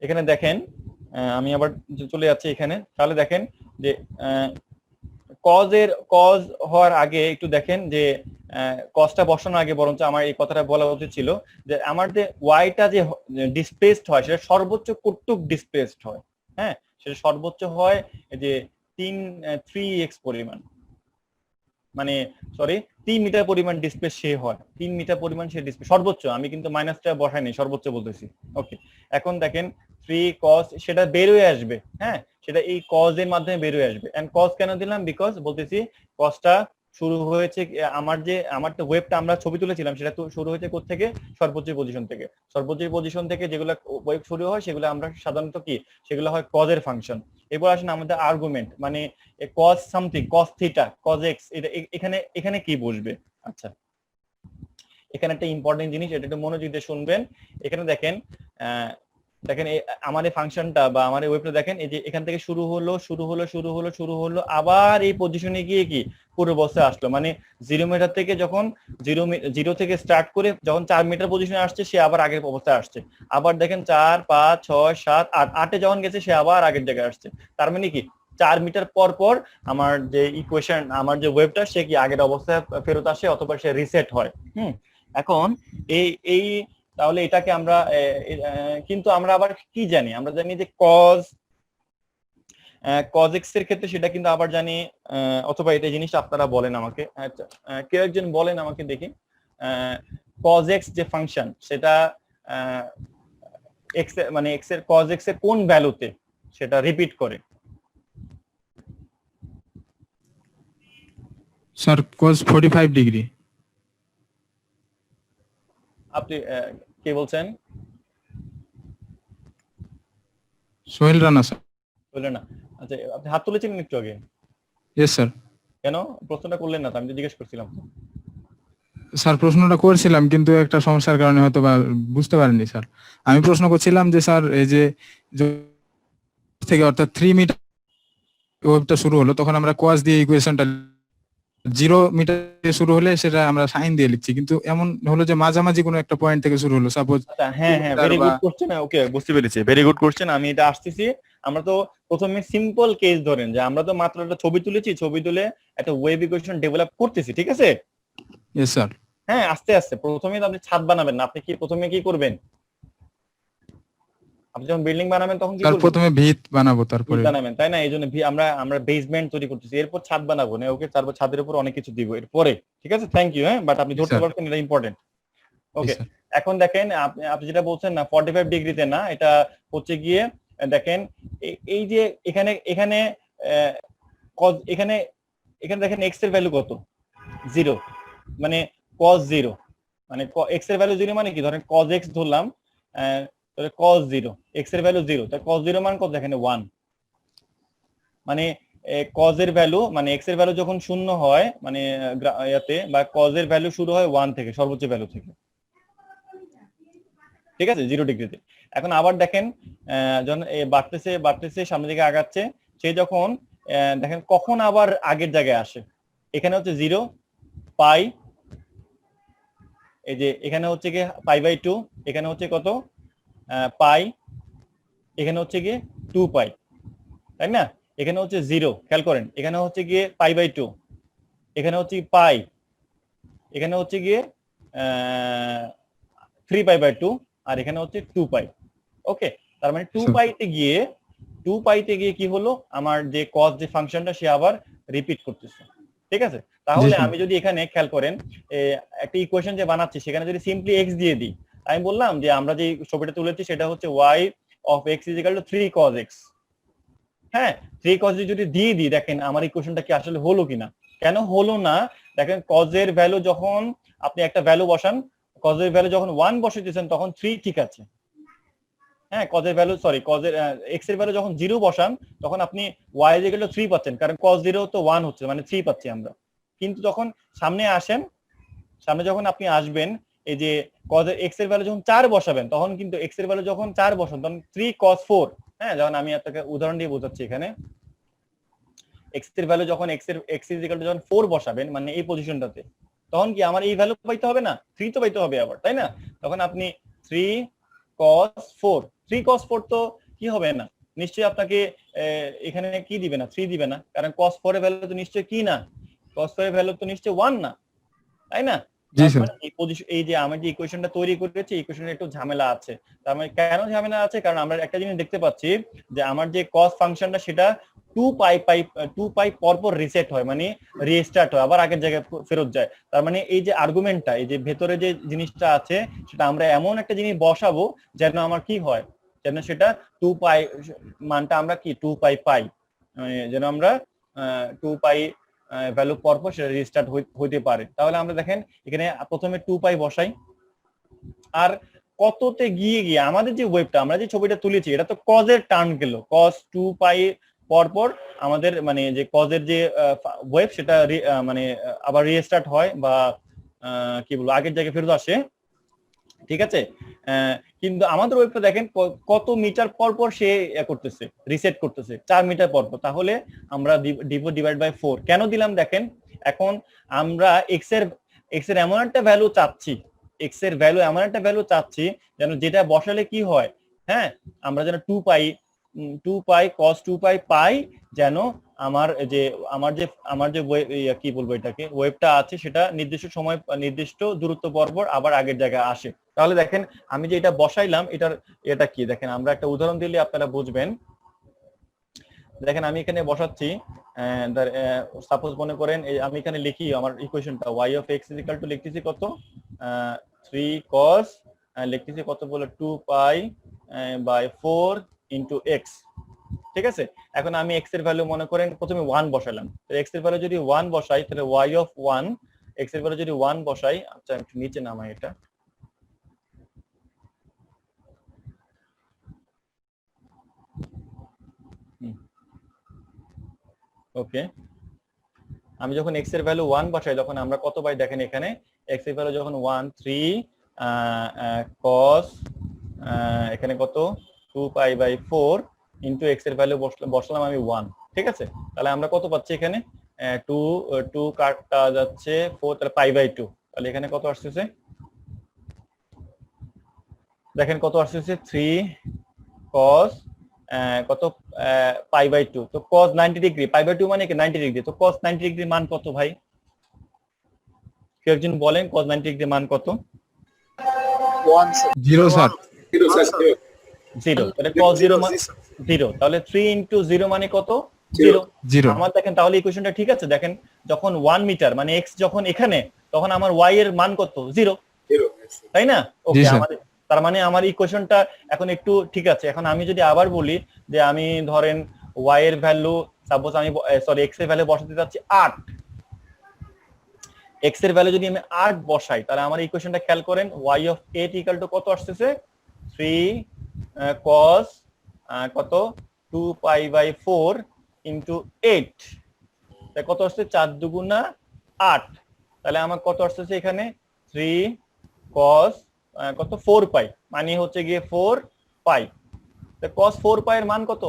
এখানে দেখেন আমি আবার চলে যাচ্ছি এখানে। তাহলে দেখেন যে কজ হওয়ার আগে একটু দেখেন যে কজটা বসানোর আগে বরঞ্চ আমার এই কথাটা বলা উচিত ছিল যে আমার যে ওয়াইটা যে ডিসপ্লেসড হয়, সেটা সর্বোচ্চ কতটুক ডিসপ্লেসড হয়? হ্যাঁ, সেটা সর্বোচ্চ হয় যে 3x পরিমাণ, মানে সরি 3 মিটার পরিমাণ ডিসপ্লেস সে হয়। 3 মিটার পরিমাণ সে ডিসপ্লে সর্বোচ্চ। আমি কিন্তু মাইনাসটা বসাইনি, সর্বোচ্চ বলতেছি। ওকে, এখন দেখেন 3 cos সেটা বের হয়ে আসবে। হ্যাঁ, সেটা এই cos এর মাধ্যমে বের হয়ে আসবে। এন্ড cos কেন দিলাম? বিকজ বলতেছি cosটা শুরু হয়েছে আমার তো ওয়েবটা আমরা ছবি তুলেছিলাম, সেটা তো শুরু হয়েছে কোথা থেকে? সর্বোচ্চ পজিশন থেকে। সর্বোচ্চ পজিশন থেকে যেগুলো ওয়েব শুরু হয় সেগুলো আমরা সাধারণত কি, সেগুলো হয় cos এর ফাংশন। এবার আসেন আমাদের আর্গুমেন্ট, মানে cos something, cos theta, cos x, এটা এখানে কি বসবে? আচ্ছা, এখানে একটা ইম্পর্টেন্ট জিনিস, এটা একটু মনোযোগ দিয়ে শুনবেন। এখানে দেখেন আমার এই ফাংশনটা বা আমার এই ওয়েবটা দেখেন, এই যে এখান থেকে শুরু হলো, আবার এই পজিশনে গিয়ে কি পূর্বাবস্থায় আসলো। মানে 0 মিটার থেকে যখন 0 থেকে স্টার্ট করে যখন 4 মিটার পজিশনে আসছে, সে আবার আগের অবস্থায় আসছে। আবার দেখেন 4, 5, 6, 7, 8, 8-এ যখন গেছে সে আবার আগের জায়গায় আসছে। তার মানে কি 4 মিটার পর পর আমার যে ইকুয়েশন, আমার যে ওয়েবটা, সে কি আগের অবস্থায় ফেরত আসে অথবা সে রিসেট হয়। এখন এই তাহলে এটাকে আমরা কিন্তু আমরা আবার কি জানি, আমরা জানি যে cos x এর ক্ষেত্রে সেটা কিন্তু আবার জানি, অথবা এটা জিনিসটা আপনারা বলেন আমাকে, কেউ একজন বলেন আমাকে দেখি, cos x যে ফাংশন সেটা x মানে x এর cos x এর কোন ভ্যালুতে সেটা রিপিট করে? Sir cos 45 degree. আপনি কে বলছেন? সোহেল রানা স্যার। বললেন না, আচ্ছা আপনি হাত তুলেছিলেন একটু আগে, ইয়েস স্যার। কেন প্রশ্নটা করলেন না? তো আমি তো জিজ্ঞেস করছিলাম। স্যার প্রশ্নটা করছিলাম কিন্তু একটা সমস্যার কারণে হয়তো বা বুঝতে পারিনি স্যার। আমি প্রশ্ন করছিলাম যে স্যার এই যে থেকে অর্থাৎ 3 মিটার ওয়েভটা শুরু হলো, তখন আমরা cos দিয়ে ইকুয়েশনটা 0 মিটার দিয়ে শুরু হলে সেটা আমরা সাইন দিয়ে লিখছি, কিন্তু এমন হলো যে মাঝামাঝি কোনো একটা পয়েন্ট থেকে শুরু হলো, সাপোজ। আচ্ছা হ্যাঁ, ভেরি গুড কোশ্চেন। ওকে, বুঝতে পেরেছি, ভেরি গুড কোশ্চেন। আমি এটা আসতেছি। আমরা তো প্রথমে সিম্পল কেস ধরেন যে আমরা তো মাত্র একটা ছবি তুলেছি, ছবি তুলে একটা ওয়েভ ইকুয়েশন ডেভেলপ করতেছি, ঠিক আছে? Yes sir. হ্যাঁ, আস্তে আস্তে। প্রথমে তো আপনি ছাদ বানাবেন না, আপনি কি প্রথমে কি করবেন? আপনি যখন বিল্ডিং বানাবেন তখন কি স্যার করবেন? প্রথমে ভিত বানাবো, তারপরে ভিত বানাবেন, তাই না? এই জন্য আমরা বেসমেন্ট তৈরি করতেছি, এরপর ছাদ বানাবো না, ওকে? তারপর ছাদের উপর অনেক কিছু দিব এরপরে, ঠিক আছে? Thank you. হ্যাঁ, বাট আপনি ধরতে স্যার। পারছেন, এটা ইম্পর্টেন্ট। ওকে, স্যার। এখন দেখেন আপনি যেটা বলছেন না 45 ডিগ্রিতে না, এটা হচ্ছে গিয়ে দেখেন এই যে এখানে এখানে এখানে এখানে দেখেন x এর ভ্যালু কত? 0, মানে cos 0, মানে x এর ভ্যালু 0 মানে কি? ধরেন cos x ধরলাম, তাহলে cos 0, x এর ভ্যালু 0, তাহলে cos 0 মান কত? এখানে 1, মানে cos এর ভ্যালু মানে x এর ভ্যালু যখন 0 হয়, মানে ইয়াতে, বা cos এর ভ্যালু শুরু হয় 1 থেকে, সর্বোচ্চ ভ্যালু থেকে, ঠিক আছে? 0 ডিগ্রিতে। এখন আবার দেখেন যখন বাড়তেছে বাড়তেছে সামনের দিকে আগাচ্ছে, সে যখন দেখেন কখন আবার আগের জায়গায় আসে, এখানে হচ্ছে 0 পাই, এই যে এখানে হচ্ছে গিয়ে π/2, এখানে হচ্ছে কত? পাই, এখানে হচ্ছে গিয়ে 2 পাই, তাই না? এখানে হচ্ছে 0, খেয়াল করেন, এখানে হচ্ছে গিয়ে π/2, এখানে হচ্ছে পাই, এখানে হচ্ছে গিয়ে 3π/2, আর এখানে হচ্ছে 2 পাই। ওকে, তার মানে 2 পাইতে গিয়ে কি হলো? আমার যে cos যে ফাংশনটা সে আবার রিপিট করতেছে, ঠিক আছে? তাহলে আমি যদি এখানে খেয়াল করেন একটা ইকুয়েশন যে বানাচ্ছি, সেখানে যদি সিম্পলি x দিয়ে দিই, আমি বললাম যে আমরা যে ছবিটা তুলেছি সেটা হচ্ছে y of x = 3 cos x। হ্যাঁ, 3 cos যদি দিয়ে দিই, দেখেন আমার ইকুয়েশনটা কি আসলে হলো কিনা? কেন হলো না? দেখেন cos এর ভ্যালু যখন আপনি একটা ভ্যালু বসান, cos এর ভ্যালু যখন 1 বসাইতেছেন তখন 3 ঠিক আছে। হ্যাঁ, cos এর ভ্যালু x এর ভ্যালু যখন 0 বসান তখন আপনি y = 3 পাচ্ছেন, কারণ cos 0 তো 1 হচ্ছে, মানে 3 পাচ্ছি আমরা। কিন্তু যখন সামনে যখন আপনি আসবেন, এই যে cos x এর ভ্যালু যখন 4 বসাবেন, তখন কিন্তু x এর ভ্যালু যখন 4 বসান তখন 3 cos 4। হ্যাঁ, যখন আমি আপনাকে উদাহরণ দিয়ে বোঝাচ্ছি, এখানে x এর ভ্যালু যখন x = যখন 4 বসাবেন, মানে এই পজিশনটাতে, তখন কি আমার এই ভ্যালু পাইতে হবে না? 3 তো পাইতে হবে আবার, তাই না? তখন আপনি 3 cos 4, 3 cos 4 তো কি হবে না, নিশ্চয়ই আপনাকে এখানে কি দিবে না? 3 দিবে না, কারণ cos 4 এর ভ্যালু তো নিশ্চয়ই কি না? cos 4 এর ভ্যালু তো নিশ্চয়ই 1 না, তাই না? এই যে আমি যে ইকুয়েশনটা তৈরি করেছি, ইকুয়েশনে একটু ঝামেলা আছে। তার মানে কেন ঝামেলা আছে? কারণ আমরা একটা জিনিস দেখতে পাচ্ছি যে আমার যে cos ফাংশনটা সেটা 2 পাই পরপর রিসেট হয়, মানে রিস্টার্ট হয়, আবার আগের জায়গায় ফেরত যায়। তার মানে এই যে আর্গুমেন্টটা, এই যে ভেতরে যে জিনিসটা আছে, সেটা আমরা এমন একটা জিনিস বসাবো যেন আমার কি হয়, যেন সেটা 2 পাই মানটা আমরা কি 2 পাই পাই, যেন আমরা 2 পাই ভ্যালু পরপর সেটা রিস্টার্ট হইতে পারে। তাহলে আমরা দেখেন এখানে প্রথমে 2 পাই বসাই, আর কততে গিয়ে গিয়ে আমাদের যে ওয়েভটা, আমরা যে ছবিটা তুলেছি, এটা তো cos এর টার্ন গেল, cos 2 পাই পরপর আমাদের মানে যে cos এর যে ওয়েভ সেটা মানে আবার রিস্টার্ট হয়, বা কি বলবো, আগের জায়গায় ফেরত আসে, ঠিক আছে? কিন্তু আমাদের ওয়েভটা দেখেন কত মিটার পরপর সে করতেছে, রিসেট করতেছে, 4 মিটার পরপর। তাহলে আমরা d/4 কেন দিলাম? দেখেন এখন আমরা x এর এমন একটা ভ্যালু চাচ্ছি, যেন যেটা বসালে কি হয়, হ্যাঁ, আমরা যেন 2 পাই 2 পাই cos 2 পাই পাই যেন আমার যে কি বলবো এটাকে ওয়েভটা আছে সেটা নির্দিষ্ট সময় নির্দিষ্ট দূরত্ব বরাবর আবার আগের জায়গায় আসে। তাহলে দেখেন আমি যে এটা বসাইলাম এটা কি দেখেন, আমরা একটা উদাহরণ দিলে আপনারা বুঝবেন। দেখেন আমি এখানে বসাচ্ছি, সাপোজ মনে করেন আমি এখানে লিখি আমার ইকুয়েশনটা y of x is equal to লিখতেছি কত 3 cos লিখতেছি কত বলে 2 পাই বাই 4 ইনটু x। ঠিক আছে, এখন আমি x এর ভ্যালু মনে করেন প্রথমে 1 বসালাম। তো x এর ভ্যালু যদি 1 বসাই তাহলে y of 1 x এর ভ্যালু যদি 1 বসাই, আচ্ছা একটু নিচে নামাই এটা, ওকে। আমি যখন x এর ভ্যালু 1 বসাই তখন আমরা কত পাই দেখেন, এখানে x এর ভ্যালু যখন 1 3 cos এখানে কত 2 পাই বাই 4 ইনটু x এর ভ্যালু বসালাম আমি 1। ঠিক আছে, তাহলে আমরা কত পাচ্ছি এখানে 2 কাটটা যাচ্ছে 4, তাহলে পাই বাই 2। তাহলে এখানে কত আসছে দেখেন কত আসছে 3 cos কত পাই বাই 2। তো cos 90 ডিগ্রি, পাই বাই 2 মানে কি 90 ডিগ্রি। তো cos 90 ডিগ্রি মান কত ভাই, কেউ একজন বলেন cos 90 ডিগ্রি মান কত? 0 স্যার। 0। তাহলে cos 0 মান 0, তাহলে 3 ইনটু 0 মানে কত 0। 0 আমার দেখেন তাহলে ইকুয়েশনটা ঠিক আছে। দেখেন যখন 1 মিটার মানে x যখন এখানে, তখন আমার y এর মান কত 0, তাই না? ওকে, আমাদের তার মানে আমার ইকুয়েশনটা এখন একটু ঠিক আছে। এখন আমি যদি আবার বলি যে আমি ধরেন y এর ভ্যালু সাপোজ আমি x এর ভ্যালু বসাতে যাচ্ছি 8, x এর ভ্যালু যদি আমি 8 বসাই তাহলে আমার ইকুয়েশনটা খেয়াল করেন y of 8 ইকুয়াল টু কত আসছে 3 cos কত 2 পাই বাই 4 ইনটু 8, তাই কত আসছে 4 দুগুণা 8। তাহলে আমার কত আসছে এখানে 3 cos কত 4 পাই মানে হচ্ছে গিয়ে 4 পাই। তো cos 4 পাই এর মান কত,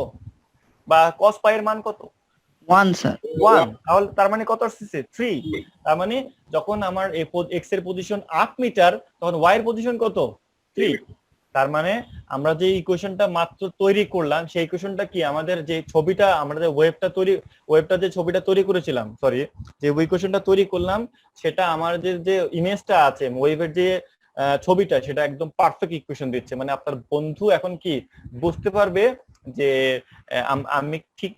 বা cos পাই এর মান কত 1 স্যার। 1। তাহলে তার মানে কত আসছে 3। তার মানে যখন আমার x এর পজিশন 8 মিটার তখন y এর পজিশন কত 3। তার মানে আমরা যে ইকুয়েশনটা মাত্র তৈরি করলাম সেই ইকুয়েশনটা কি, আমাদের যে ছবিটা আমরা যে ওয়েবটা যে ছবিটা তৈরি করেছিলাম, সরি যে ইকুয়েশনটা তৈরি করলাম সেটা আমার যে ইমেজটা আছে ওয়েবের যে ছবিটা, সেটা একদম পারফেক্ট ইকুয়েশন দিচ্ছে। মানে আপনার বন্ধু এখন কি বুঝতে পারবে যে আমি ঠিক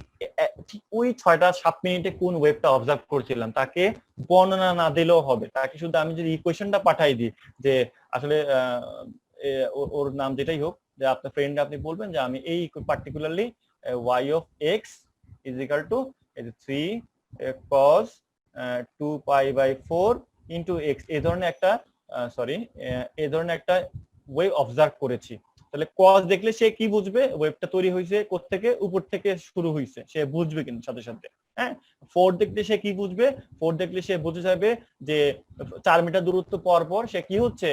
ওই 6টা 7 মিনিটে কোন ওয়েবটা অবজার্ভ করছিলাম, তাকে বর্ণনা না দিলেও হবে। তাকে শুধু আমি যদি ইকুয়েশনটা পাঠাই দিই যে আসলে ওর নাম যেটাই হোক, যে আপনার ফ্রেন্ড আপনি বলবেন যে আমি এই particularly y of x is equal to 3 cos 2 pi by 4 into x এই ধরনের একটা এই ধরনের একটা ওয়েভ অবজার্ভ করেছি। তাহলে cos দেখলে সে কি বুঝবে, ওয়েভটা তৈরি হয়েছে কোত্থেকে, উপর থেকে শুরু হয়েছে, সে বুঝবে কিন্তু সাথে সাথে। হ্যাঁ, 4 দেখলে সে কি বুঝবে, 4 দেখলে সে বুঝে যাবে যে 4 মিটার দূরত্ব পর পর সে কি হচ্ছে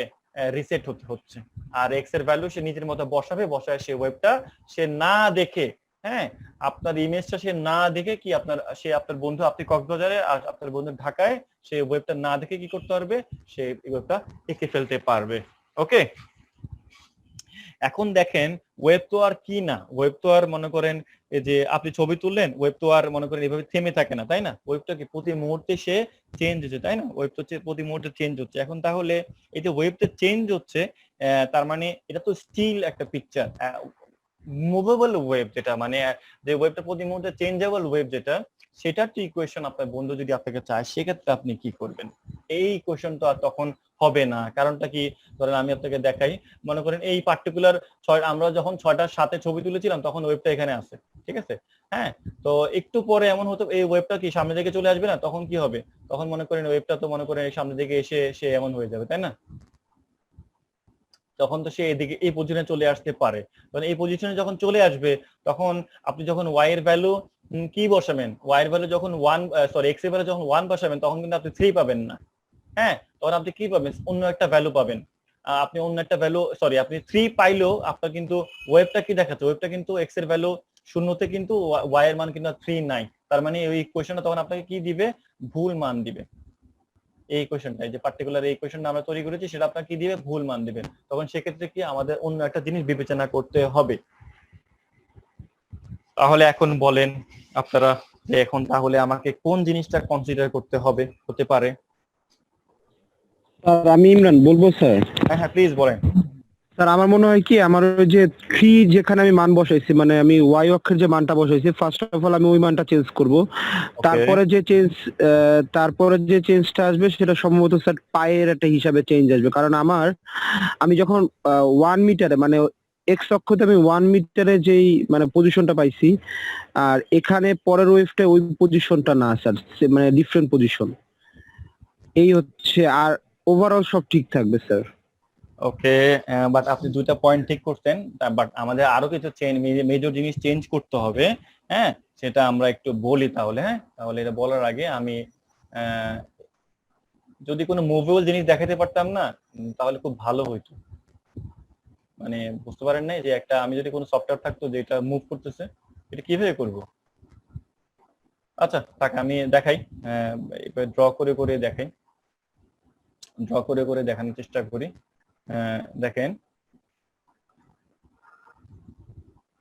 রিসেট হচ্ছে। আর x এর ভ্যালু সে নিজের মতো বসায় সে ওয়েবটা সে না দেখে, হ্যাঁ আপনার ইমেজটা সে না দেখে কি আপনার বন্ধু, আপনি কক্সবাজারে আর আপনার বন্ধু ঢাকায়, সে ওয়েবটা না দেখে কি করতে পারবে, সে ওয়েবটা এঁকে ফেলতে পারবে। ওকে, এখন দেখেন ওয়েব তো আর কি না, ওয়েব তো আর মনে করেন এই যে আপনি ছবি তুললেন, ওয়েব তো আর মনে করেন এভাবে থেমে থাকে না, তাই না? ওয়েবটা কি প্রতি মুহূর্তে সে চেঞ্জ হচ্ছে, তাই না? ওয়েব তো প্রতি মুহূর্তে চেঞ্জ হচ্ছে। এখন তাহলে এই যে ওয়েবটা চেঞ্জ হচ্ছে, তার মানে এটা তো স্টিল একটা পিকচার, মুভেবল ওয়েব, যেটা মানে যে ওয়েবটা প্রতি মুহূর্তে চেঞ্জেবল ওয়েব যেটা, সেটার তো ইকুয়েশন আপনার বন্ধু যদি আপনাকে চায় সেক্ষেত্রে আপনি কি করবেন? এই ইকুয়েশন তো আর তখন হবে না। কারণটা কি, ধরেন আমি আপনাকে দেখাই, মনে করেন এই পার্টিকুলার আমরা যখন 6টার সাথে ছবি তুলেছিলাম তখন ওয়েবটা এখানে আছে, ঠিক আছে? হ্যাঁ, তো একটু পরে এমন হতো এই ওয়েবটা কি সামনে দিকে চলে আসবে না, তখন কি হবে? তখন মনে করেন ওয়েবটা তো মনে করেন সামনে দিকে এসে সে এমন হয়ে যাবে, তাই না? তখন তো সে এদিকে এই পজিশনে চলে আসতে পারে। তখন এই পজিশনে যখন চলে আসবে তখন আপনি যখন y এর ভ্যালু কি বসাবেন, y এর ভ্যালু যখন x এর ভ্যালু যখন 1 বসাবেন তখন কিন্তু আপনি 3 পাবেন না। হ্যাঁ, তখন আপনি কি পাবেন, অন্য একটা ভ্যালু পাবেন। আপনি অন্য একটা ভ্যালু আপনি 3 পাইলেও আপনার কিন্তু ওয়েবটা কি দেখাচ্ছে, ওয়েবটা কিন্তু x এর ভ্যালু 0 তে কিন্তু y এর মান কিন্তু 3 নাই। তার মানে এই ইকুয়েশনটা তখন আপনাকে কি দিবে, ভুল মান দিবে। এই ইকুয়েশনটা, এই যে পার্টিকুলার এই ইকুয়েশনটা আমরা তৈরি করেছি সেটা আপনাকে কি দিবে, ভুল মান দিবে। তখন সেক্ষেত্রে কি আমাদের অন্য একটা জিনিস বিবেচনা করতে হবে। তাহলে এখন বলেন আপনারা যে এখন তাহলে আমাকে কোন জিনিসটা কনসিডার করতে হবে হতে পারে? স্যার আমি ইমরান বলবো স্যার। হ্যাঁ হ্যাঁ প্লিজ বলেন। স্যার আমার মনে হয় কি, আমার ওই যে 3 যেখানে আমি মান বসাইছি, মানে আমি ওয়াই অক্ষের যে মানটা বসাইছি, ফার্স্ট অফ অল আমি ওই মানটা চেঞ্জ করব। তারপরে যে চেঞ্জটা আসবে সেটা সম্ভবত স্যার পায়ের একটা হিসাবে চেঞ্জ আসবে, কারণ আমি যখন 1 মিটারে মানে এক্স অক্ষতে আমি 1 মিটারে যেই মানে পজিশনটা পাইছি, আর এখানে পরের ওয়েভটা ওই পজিশনটা না স্যার, মানে ডিফারেন্ট পজিশন। এই হচ্ছে, আর ওভারঅল সব ঠিক থাকবে স্যার। ওকে, বাট আপনি দুইটা পয়েন্ট ঠিক করছেন, বাট আমাদের আরো কিছু মেজর জিনিস চেঞ্জ করতে হবে। হ্যাঁ, সেটা আমরা একটু বলি তাহলে। হ্যাঁ, তাহলে এটা বলার আগে আমি যদি কোনো মুভেবল জিনিস দেখাতে পারতাম না, তাহলে খুব ভালো হইতো। মানে বুঝতে পারেন না যে একটা আমি যদি কোনো সফটওয়্যার থাকতো যেটা মুভ করতেছে, এটা কিভাবে করব? আচ্ছা তাকে আমি দেখাই, ড্র করে করে দেখাই, ড্র করে করে দেখানোর চেষ্টা করি। দেখেন,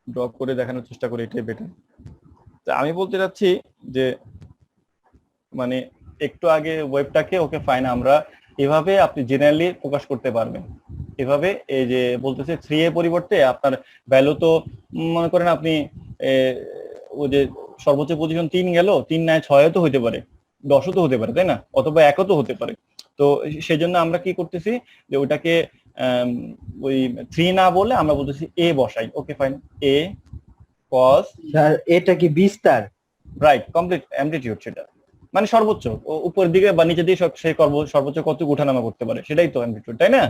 ড্র করে দেখানোর চেষ্টা করি, এটাই বেটার। আমি বলতে চাচ্ছি যে মানে একটু আগে ওয়েবটাকে ওকে ফাইন আমরা এভাবে আপনি জেনারেলি প্রকাশ করতে পারবেন। এভাবে এই যে বলতেছে 3 এর পরিবর্তে আপনার ভ্যালু তো মনে করেন আপনি ওই যে সর্বোচ্চ পজিশন 3 গেল, 3 নয় 6 তো হতে পারে, 10ও তো হতে পারে, তাই না? অথবা 1ও তো হতে পারে। তো সেই জন্য আমরা কি করতেছি যে ওটাকে ওই 3 না বলে আমরা বলতেছি এ বসাই। ওকে ফাইন, এ কস, স্যার এটা কি বিস্তার? রাইট, কমপ্লিট অ্যামপ্লিটিউড, সেটা মানে সর্বোচ্চ উপরের দিকে বা নিচের দিকে সেই সর্বোচ্চ কতটুকু ওঠানামা করতে পারে, সেটাই তো অ্যামপ্লিটিউড, তাই না?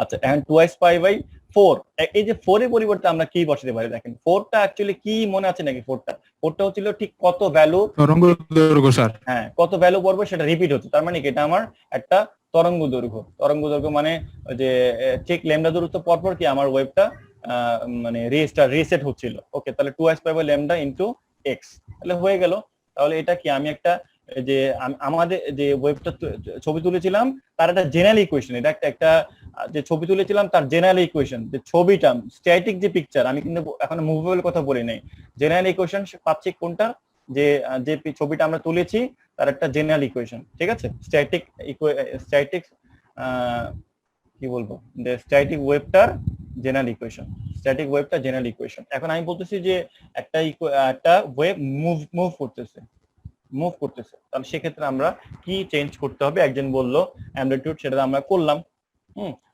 আচ্ছা, এখন 2π/4, এই যে 4 এর পরিবর্তে আমরা কি বসাতে পারি? দেখেন 4টা অ্যাকচুয়ালি কি মনে আছে নাকি? 4টা হচ্ছিল ঠিক কত ভ্যালু তরঙ্গ দৈর্ঘ্য স্যার। হ্যাঁ, কত ভ্যালু পড়বে সেটা রিপিট হচ্ছে, তার মানে কি এটা আমার একটা তরঙ্গ দৈর্ঘ্য। তরঙ্গ দৈর্ঘ্য মানে যে ঠিক ল্যামডা দূরত্ব পরপর কি আমার ওয়েভটা মানে রিসেট হচ্ছিল। ওকে, তাহলে 2π/λ ইনটু এক্স, তাহলে হয়ে গেল। তাহলে এটা কি আমি একটা যে আমাদের যে ওয়েভটা ছবি তুলেছিলাম তার একটা জেনারেল ইকুয়েশন, এটা একটা যে ছবি তুলেছিলাম তার জেনারেল ইকুয়েশন, যে ছবিটা স্ট্যাটিক যে পিকচার, আমি কিন্তু এখন মুভেবল কথা বলি নাই, জেনারেল ইকুয়েশন পাচ্ছি কোনটা, যে যে ছবিটা আমরা তুলেছি তার একটা জেনারেল ইকুয়েশন। ঠিক আছে, স্ট্যাটিক কি বলবো, যে স্ট্যাটিক ওয়েভটার জেনারেল ইকুয়েশন, স্ট্যাটিক ওয়েভটা জেনারেল ইকুয়েশন। এখন আমি বলতেছি যে একটা ওয়েভ মুভ করতেছে, তাহলে সেক্ষেত্রে আমরা কি চেঞ্জ করতে হবে? একজন বললো অ্যামপ্লিটিউড, সেটা আমরা করলাম।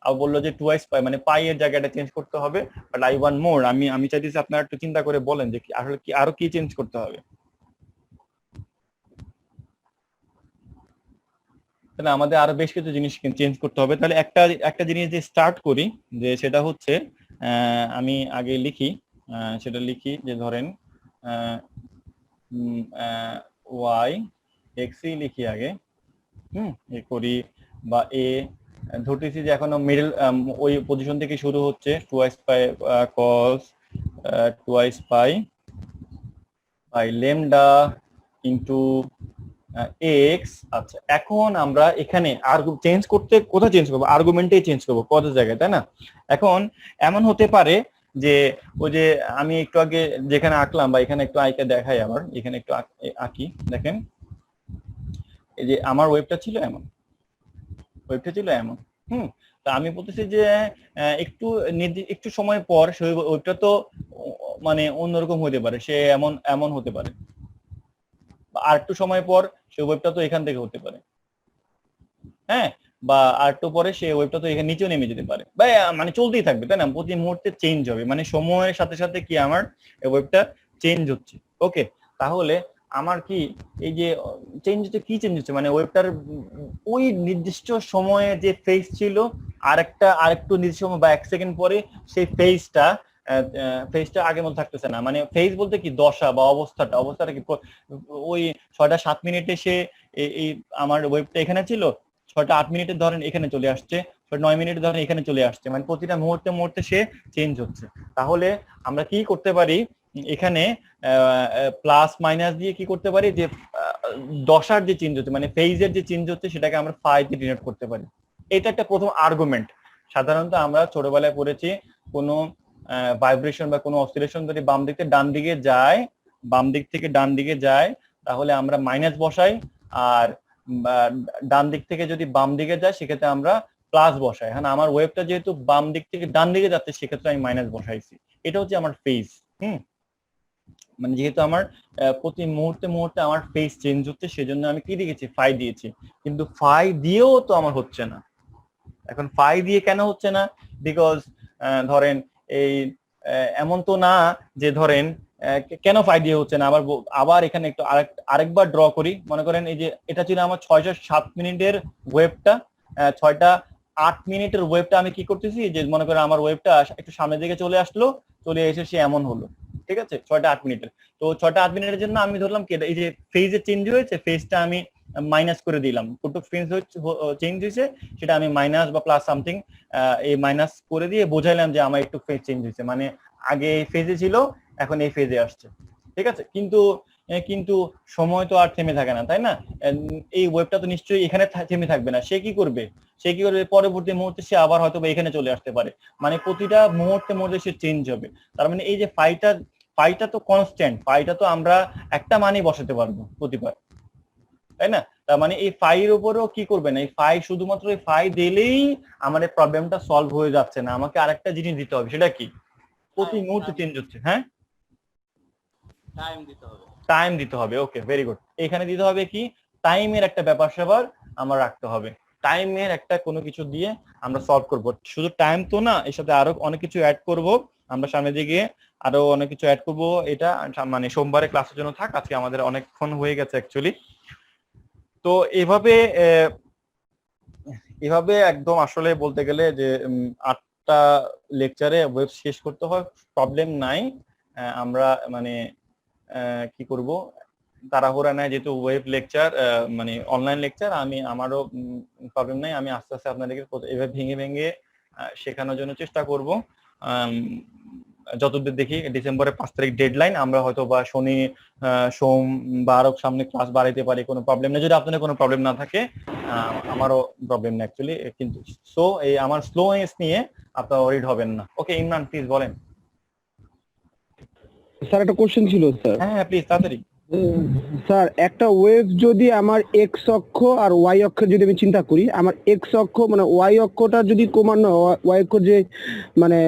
আর বললো যে 2π মানে পাই এর জায়গাটা চেঞ্জ করতে হবে, বাট আই ওয়ান্ট মোর। আমি চাইতেছি আপনারা একটু চিন্তা করে বলেন যে আসলে কি আরো কি চেঞ্জ করতে হবে। তাহলে আমাদের আরো বেশ কিছু জিনিস চেঞ্জ করতে হবে। তাহলে একটা জিনিস যে স্টার্ট করি, যে সেটা হচ্ছে আমি আগে লিখি, সেটা লিখি যে ধরেন ওয়াই এক্সই লিখি আগে, এ করি, বা এ ধরতেছি যে এখনো মিডল ওই পজিশন থেকে শুরু হচ্ছে 2π cos 2π/λ ইনটু এক্স। আচ্ছা, এখন আমরা এখানে আর চেঞ্জ করতে কোথায় চেঞ্জ করবো? আর্গুমেন্টেই চেঞ্জ করবো, কত জায়গায়, তাই না? এখন এমন হতে পারে যে ওই যে আমি একটু আগে যেখানে আঁকলাম, বা এখানে একটু আঁকে দেখাই, আবার এখানে একটু আঁকি, দেখেন এই যে আমার ওয়েবটা ছিল এমন, তা আমি বলতেছি যে একটু সময় পর সেই ওয়েবটা তো মানে অন্যরকম হতে পারে, সে এমন হতে পারে, আর একটু সময় পর সেই ওয়েবটা তো এখান থেকে হতে পারে, হ্যাঁ, বা আর একটু পরে সেই ওয়েবটা তো এখানে নিচেও নেমে যেতে পারে, বা মানে চলতেই থাকবে, তাই না? প্রতি মুহূর্তে চেঞ্জ হবে, মানে সময়ের সাথে সাথে কি আমার ওয়েবটা চেঞ্জ হচ্ছে। ওকে, তাহলে আমার কি এই যে চেঞ্জ হচ্ছে, কি চেঞ্জ হচ্ছে, মানে ওয়েবটার ওই নির্দিষ্ট সময়ে যে ফেজ ছিল আরেকটু নির্দিষ্ট সময় বা 1 সেকেন্ড পরে সেই ফেজটা আগের মতো থাকতেছে না। মানে ফেজ বলতে কি, দশা বা অবস্থাটা কি, ওই 6টা 7 মিনিটে সে এই আমার ওয়েবটা এখানে ছিল, 6টা 8 মিনিটে ধরেন এখানে চলে আসছে, 9 মিনিটে ধরেন এখানে চলে আসছে, মানে প্রতিটা মুহূর্তে সে চেঞ্জ হচ্ছে। তাহলে আমরা কি করতে পারি এখানে, প্লাস মাইনাস দিয়ে কি করতে পারি, যে দশার যে চেঞ্জ হচ্ছে, মানে ফেজের যে চেঞ্জ হচ্ছে, সেটাকে আমরা ফাই দিয়ে ডিনোট করতে পারি। এটা একটা প্রথম আর্গুমেন্ট। সাধারণত আমরা ছোটবেলায় পড়েছি কোনো ভাইব্রেশন বা কোনো অসিলেশন যদি বাম দিক থেকে ডান দিকে যায়, বাম দিক থেকে ডান দিকে যায়, তাহলে আমরা মাইনাস বসাই, আর ডান দিক থেকে যদি বাম দিকে যায় সেক্ষেত্রে আমরা প্লাস বসাই। হ্যাঁ, আমার ওয়েভটা যেহেতু বাম দিক থেকে ডান দিকে যাচ্ছে সেক্ষেত্রে আমি মাইনাস বসাইছি। এটা হচ্ছে আমার ফেজ। মানে যেহেতু আমার প্রতি মুহূর্তে মুহূর্তে আমার ফেজ চেঞ্জ হচ্ছে, সেজন্য আমি কি দিয়েছি, ফাই দিয়েছি। কিন্তু ফাই দিয়েও তো আমার হচ্ছে না। এখন ফাই দিয়ে কেন হচ্ছে না? বিকজ ধরেন এই এমন তো না যে ধরেন কেন ফাই দিয়ে হচ্ছে না, আবার এখানে একটু আরেকবার ড্র করি। মনে করেন এই যে এটা ছিল আমার 6:07 মিনিটের ওয়েভটা, 6:08 মিনিটের ওয়েভটা আমি কি করতেছি, যে মনে করেন আমার ওয়েভটা একটু সামনের দিকে চলে আসলো, চলে এসে সে এমন হলো, ঠিক আছে, 6:08 মিনিটের। তো 6:08 মিনিটের জন্য আমি ধরলাম কি এই যে ফেজে চেঞ্জ হয়েছে, ফেজটা আমি মাইনাস করে দিলাম, কতটুকু ফেজ চেঞ্জ হয়েছে সেটা আমি মাইনাস বা প্লাস সামথিং এই মাইনাস করে দিয়ে বোঝাইলাম যে আমার একটু ফেজ চেঞ্জ হয়েছে, মানে আগে এই ফেজে ছিল এখন এই ফেজে আসছে, ঠিক আছে। কিন্তু সময় তো আর থেমে থাকে না, তাই না? এই ওয়েবটা তো নিশ্চয়ই এখানে থেমে থাকবে না। সে কি করবে পরবর্তী মুহূর্তে সে আবার হয়তো এখানে চলে আসতে পারে, মানে প্রতিটা মুহূর্তে মধ্যে সে চেঞ্জ হবে। তার মানে এই যে ফাইটা তো কনস্ট্যান্ট, ফাইটা তো আমরা একটা মানই বসাতে পারবো প্রতিবার, তাই না? তার মানে এই ফাইয়ের উপরেও কি করবে না, এই ফাই শুধুমাত্র এই ফাই দিলেই আমাদের প্রবলেমটা সলভ হয়ে যাচ্ছে না, আমাকে আরেকটা জিনিস দিতে হবে। সেটা কি? প্রতি মুহূর্তে চেঞ্জ হচ্ছে। হ্যাঁ, টাইম দিতে হবে। ওকে, ভেরি গুড। এখানে দিতে হবে কি, টাইমের একটা ব্যাপার স্যাপার আমার রাখতে হবে। টাইমের একটা কোনো কিছু দিয়ে আমরা সলভ করব। শুধু টাইম তো না, এর সাথে আরো অনেক কিছু অ্যাড করব আমরা সামনে দিকে, আরো অনেক কিছু অ্যাড করব। এটা মানে সোমবারে ক্লাসের জন্য থাক, আজকে আমাদের অনেকক্ষণ হয়ে গেছে অ্যাকচুয়ালি। তো এভাবে একদম আসলে বলতে গেলে যে 8টা লেকচারে ওয়েব শেষ করতে হয়, প্রবলেম নাই। আমরা মানে কি করব, তাড়াহুড়া নাই, যেহেতু ওয়েব লেকচার মানে অনলাইন লেকচার, আমারও প্রবলেম নাই। আমি আস্তে আস্তে আপনাদেরকে এভাবে ভেঙে ভেঙে শেখানোর জন্য চেষ্টা করব। যতদূর দেখি ডিসেম্বরের 5 তারিখ ডেডলাইন, আমরা হয়তো বা শনি সোম বা আরো সামনে ক্লাস বাড়াইতে পারি, কোনো প্রবলেম নেই। যদি আপনাদের কোনো প্রবলেম না থাকে, আমারও প্রবলেম নেই অ্যাকচুয়ালি। কিন্তু সো এই আমার স্লোনেস নিয়ে আপনারা ওয়ারিড হবেন না। ওকে, ইমরান প্লিজ বলেন। স্যার একটা কোশ্চেন ছিল স্যার। হ্যাঁ প্লিজ তাড়াতাড়ি। স্যার একটা ওয়েভ যদি আমার এক্স অক্ষ আর ওয়াই অক্ষের যদি আমি চিন্তা করি, আমার এক্স অক্ষ মানে ওয়াই অক্ষটা যদি কমানো, ওয়াই অক্ষ যে মানে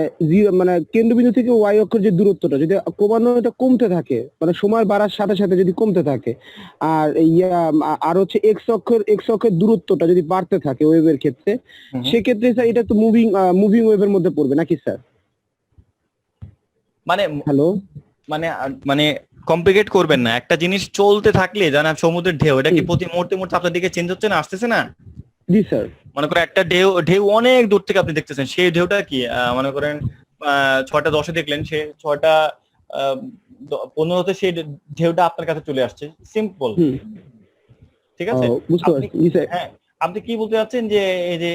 মানে কেন্দ্রবিন্দু থেকে ওয়াই অক্ষের যে দূরত্বটা যদি কমানো, এটা কমতে থাকে, মানে সময় বাড়ার সাথে সাথে যদি কমতে থাকে, আর আর হচ্ছে এক্স অক্ষের দূরত্বটা যদি বাড়তে থাকে ওয়েভের ক্ষেত্রে, সেক্ষেত্রে স্যার এটা তো মুভিং ওয়েভের মধ্যে পড়বে নাকি স্যার? মানে হ্যালো, মানে কমপ্লিকেট করবেন না, একটা জিনিস চলতে থাকলে, জানা সমুদ্রের ঢেউ, এটা কি প্রতি মুহূর্তে মুহূর্তে আপনার দিকে চেঞ্জ হচ্ছে না, আসতেছে না? জি স্যার। মনে করেন একটা ঢেউ অনেক দূর থেকে আপনি দেখতেছেন, সেই ঢেউটা কি মনে করেন 6:10 দেখলেন, সে 6:15 সেই ঢেউটা আপনার কাছে চলে আসছে, সিম্পল, ঠিক আছে? বুঝতে পারছি। জি স্যার। হ্যাঁ, আপনি কি বলতে চাচ্ছেন যে এই যে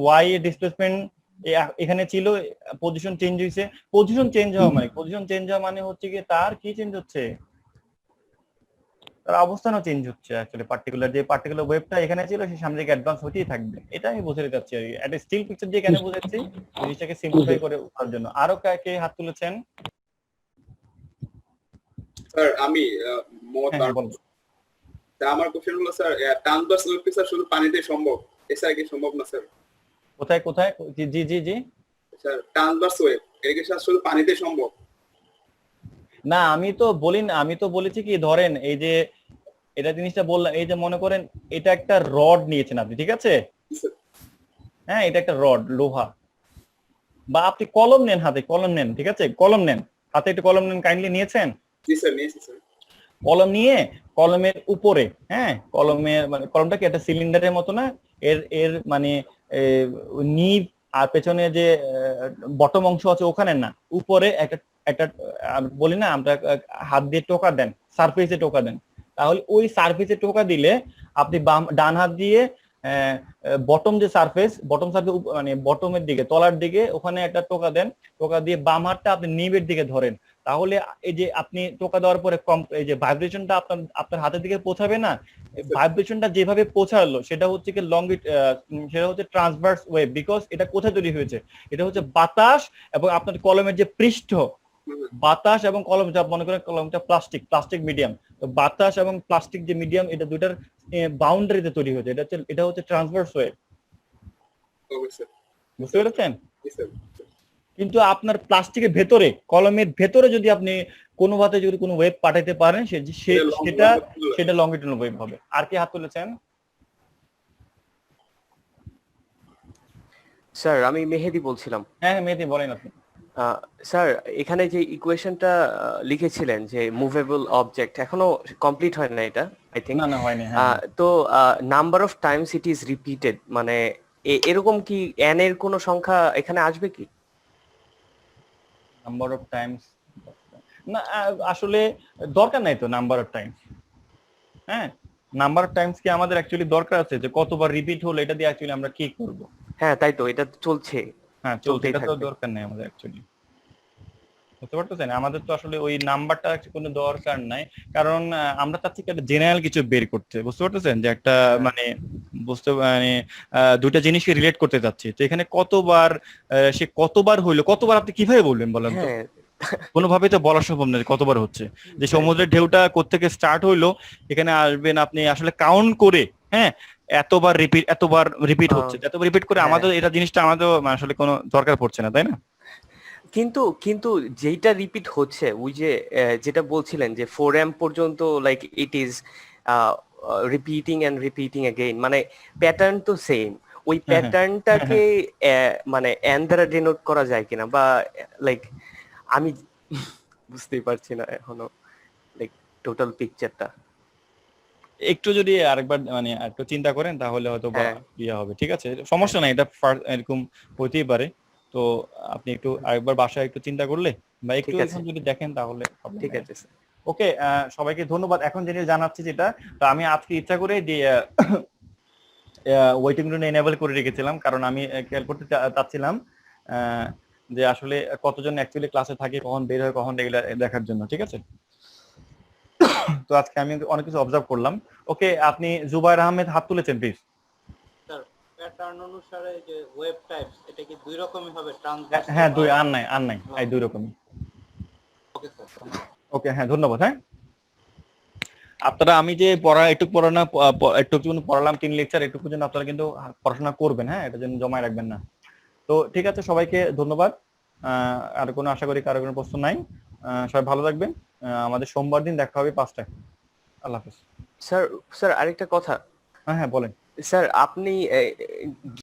ওয়াই এর ডিসপ্লেসমেন্ট এখানে ছিল, পজিশন চেঞ্জ হয়েছে, পজিশন চেঞ্জ হওয়া মানে হচ্ছে কি তার কি চেঞ্জ হচ্ছে, তার অবস্থানও চেঞ্জ হচ্ছে অ্যাকচুয়ালি। পার্টিকুলার ওয়েবটা এখানে ছিল, সে সামনে দিকে অ্যাডভান্স হতেই থাকবে। এটা আমি বোঝাতে চাচ্ছি আর কি, একটা স্টিল পিকচার দিয়ে কেন বোঝাচ্ছি, জিনিসটাকে সিম্পলিফাই করে উঠার জন্য। আরো কে হাত তুলেছেন? স্যার আমি আমার কোশ্চেন হলো স্যার, ট্রান্সভার্স ওয়েভ কি স্যার শুধু পানিতে সম্ভব, এছাড়া কি সম্ভব না স্যার? কোথায় জি স্যার ট্রান্সভার্স ওয়েভ এটা কি স্যার শুধু পানিতে সম্ভব? না, আমি তো বলেছি কি, ধরেন এই যে এটা জিনিসটা বললাম, এই যে মনে করেন এটা একটা রড নিয়েছেন আপনি, ঠিক আছে? হ্যাঁ, এটা একটা রড, লোহা, বা আপনি কলম নেন, হাতে কলম নেন, ঠিক আছে, কলম নেন, হাতে একটা কলম নেন, কাইন্ডলি নিয়েছেন? জি স্যার, নিয়েছি স্যার। কলম নিয়ে কলমের উপরে, হ্যাঁ, মানে কলমটা কি একটা সিলিন্ডারের মতো না, এর মানে নিব আর পেছনে যে বটম অংশ আছে ওখানে না, উপরে একটা বলি না আমরা, হাত দিয়ে টোকা দেন, সারফেসে টোকা দেন, তাহলে ওই সারফেসে টোকা দিলে আপনি ডান হাত দিয়ে বটম যে সারফেস মানে বটমের দিকে, তলার দিকে ওখানে একটা টোকা দেন, টোকা দিয়ে বাম হাতটা আপনি নিবের দিকে ধরেন, তাহলে এই যে আপনি টোকা দেওয়ার পরে এই যে ভাইব্রেশনটা আপনার আপনার হাতের দিকে পৌঁছাবে না, ভাইব্রেশনটা যেভাবে পৌঁছালো সেটা হচ্ছে কি সেটা হচ্ছে ট্রান্সভার্স ওয়েভ। বিকজ এটা কোথায় তৈরি হয়েছে, এটা হচ্ছে বাতাস এবং আপনার কলমের যে পৃষ্ঠ, বাতাস এবং কলম, যা মনে করেন কলমটা প্লাস্টিক মিডিয়াম, তো বাতাস এবং প্লাস্টিক যে মিডিয়াম, এটা দুটার বাউন্ডারিতে তৈরি হয়েছে, এটা হচ্ছে ট্রান্সভার্স ওয়েভ। Okay sir. বুঝতে পেরেছেন? জি স্যার। কিন্তু আপনার প্লাস্টিকের ভেতরে, কলমের ভেতরে যদি আপনি কোনোভাবে যদি কোনো ওয়েভ পাঠাইতে পারেন, সেটা লঙ্গিটিউডাল ওয়েভ হবে। আর কি হাত তুলেছেন? স্যার আমি মেহেদি বলছিলাম। হ্যাঁ মেহেদি, বলেন আপনি। স্যার এখানে যে ইকুয়েশনটা লিখেছিলেন যে মুভেবল অবজেক্ট, এখনো কমপ্লিট হয় না এটা আই থিংক। না হয়নি। হ্যাঁ, তো number of times it is repeated, মানে এরকম কি n এর কোনো সংখ্যা এখানে আসবে কি? নাম্বার অফ টাইমস না, আসলে দরকার নাই তো নাম্বার অফ টাইমস। হ্যাঁ, নাম্বার অফ টাইমস কি আমাদের অ্যাকচুয়ালি দরকার আছে যে কতবার রিপিট হলো এটা দিয়ে অ্যাকচুয়ালি আমরা কি করব? হ্যাঁ তাই তো, এটা চলছে। হ্যাঁ চলছে, এটা তো দরকার নেই আমাদের অ্যাকচুয়ালি। বুঝতে পারতেছেন? আমাদের তো আসলে ওই নাম্বারটা কোনো দরকার নাই, কারণ আমরা তার থেকে একটা জেনারেল কিছু বের করতে, বুঝতে পারতেছেন, যে একটা মানে দুইটা জিনিসকে রিলেট করতে যাচ্ছি। তো এখানে কতবার সে কতবার হইলো, কতবার আপনি কিভাবে বলবেন বলেন তো? হ্যাঁ কোনোভাবে তো বলা সম্ভব না কতবার হচ্ছে। যে সমুদ্রের ঢেউটা কোত্থেকে স্টার্ট হইলো, এখানে আসবেন আপনি আসলে কাউন্ট করে, হ্যাঁ এতবার রিপিট হচ্ছে, এতবার রিপিট করে আমাদের এটা জিনিসটা আমাদের আসলে কোনো দরকার পড়ছে না, তাই না? কিন্তু যেটা রিপিট হচ্ছে, ওই যে যেটা বলছিলেন যে 4m পর্যন্ত, like it is repeating and repeating again, মানে প্যাটার্ন তো সেম। ওই প্যাটার্নটাকে মানে n দ্বারা ডিনোট করা যায় কিনা, বা লাইক আমি বুঝতেই পারছি না এখনো লাইক টোটাল পিকচারটা। একটু যদি আরেকবার মানে একটু চিন্তা করেন তাহলে হয়তো বা ইয়ে হবে। ঠিক আছে, সমস্যা নাই, এটা এরকম হতেই পারে। তো আপনি একটু আরেকবার বাসায় একটু চিন্তা করলে বা একটু এখন যদি দেখেন তাহলে ঠিক আছে স্যার। ওকে, সবাইকে ধন্যবাদ। এখন জিনিস জানাচ্ছি যেটা, তো আমি আজকে ইচ্ছা করে ওয়েটিং রুম এনেবল করে রেখেছিলাম, কারণ আমি খেয়াল করতে চাচ্ছিলাম যে আসলে কতজন অ্যাকচুয়ালি ক্লাসে থাকে, কখন বের হয়, কখন এগুলা দেখার জন্য। ঠিক আছে, তো আজকে আমি অনেক কিছু অবজার্ভ করলাম। ওকে, আপনি জুবাইর আহমেদ হাত তুলেছেন প্লিজ। স্যার প্যাটার্ন অনুসারে যে ওয়েব টাইপস, এটা কি দুই রকমই হবে? হ্যাঁ দুই, আর নাই এই দুই রকমই। ওকে স্যার। ওকে, হ্যাঁ ধন্যবাদ। হ্যাঁ, আপনারা আমি যে একটু পড়ালাম 3 লেকচার, একটু জন্য আপনারা কিন্তু পড়াশোনা করবেন। হ্যাঁ, এটা যেন জমায় রাখবেন না। তো ঠিক আছে, সবাইকে ধন্যবাদ। আর কোনো আশা করি কারো কোনো প্রশ্ন নাই। সবাই ভালো থাকবেন। আমাদের সোমবার দিন দেখা হবে 5টায়। আল্লাহ হাফেজ। স্যার আরেকটা কথা। হ্যাঁ বলেন। স্যার আপনি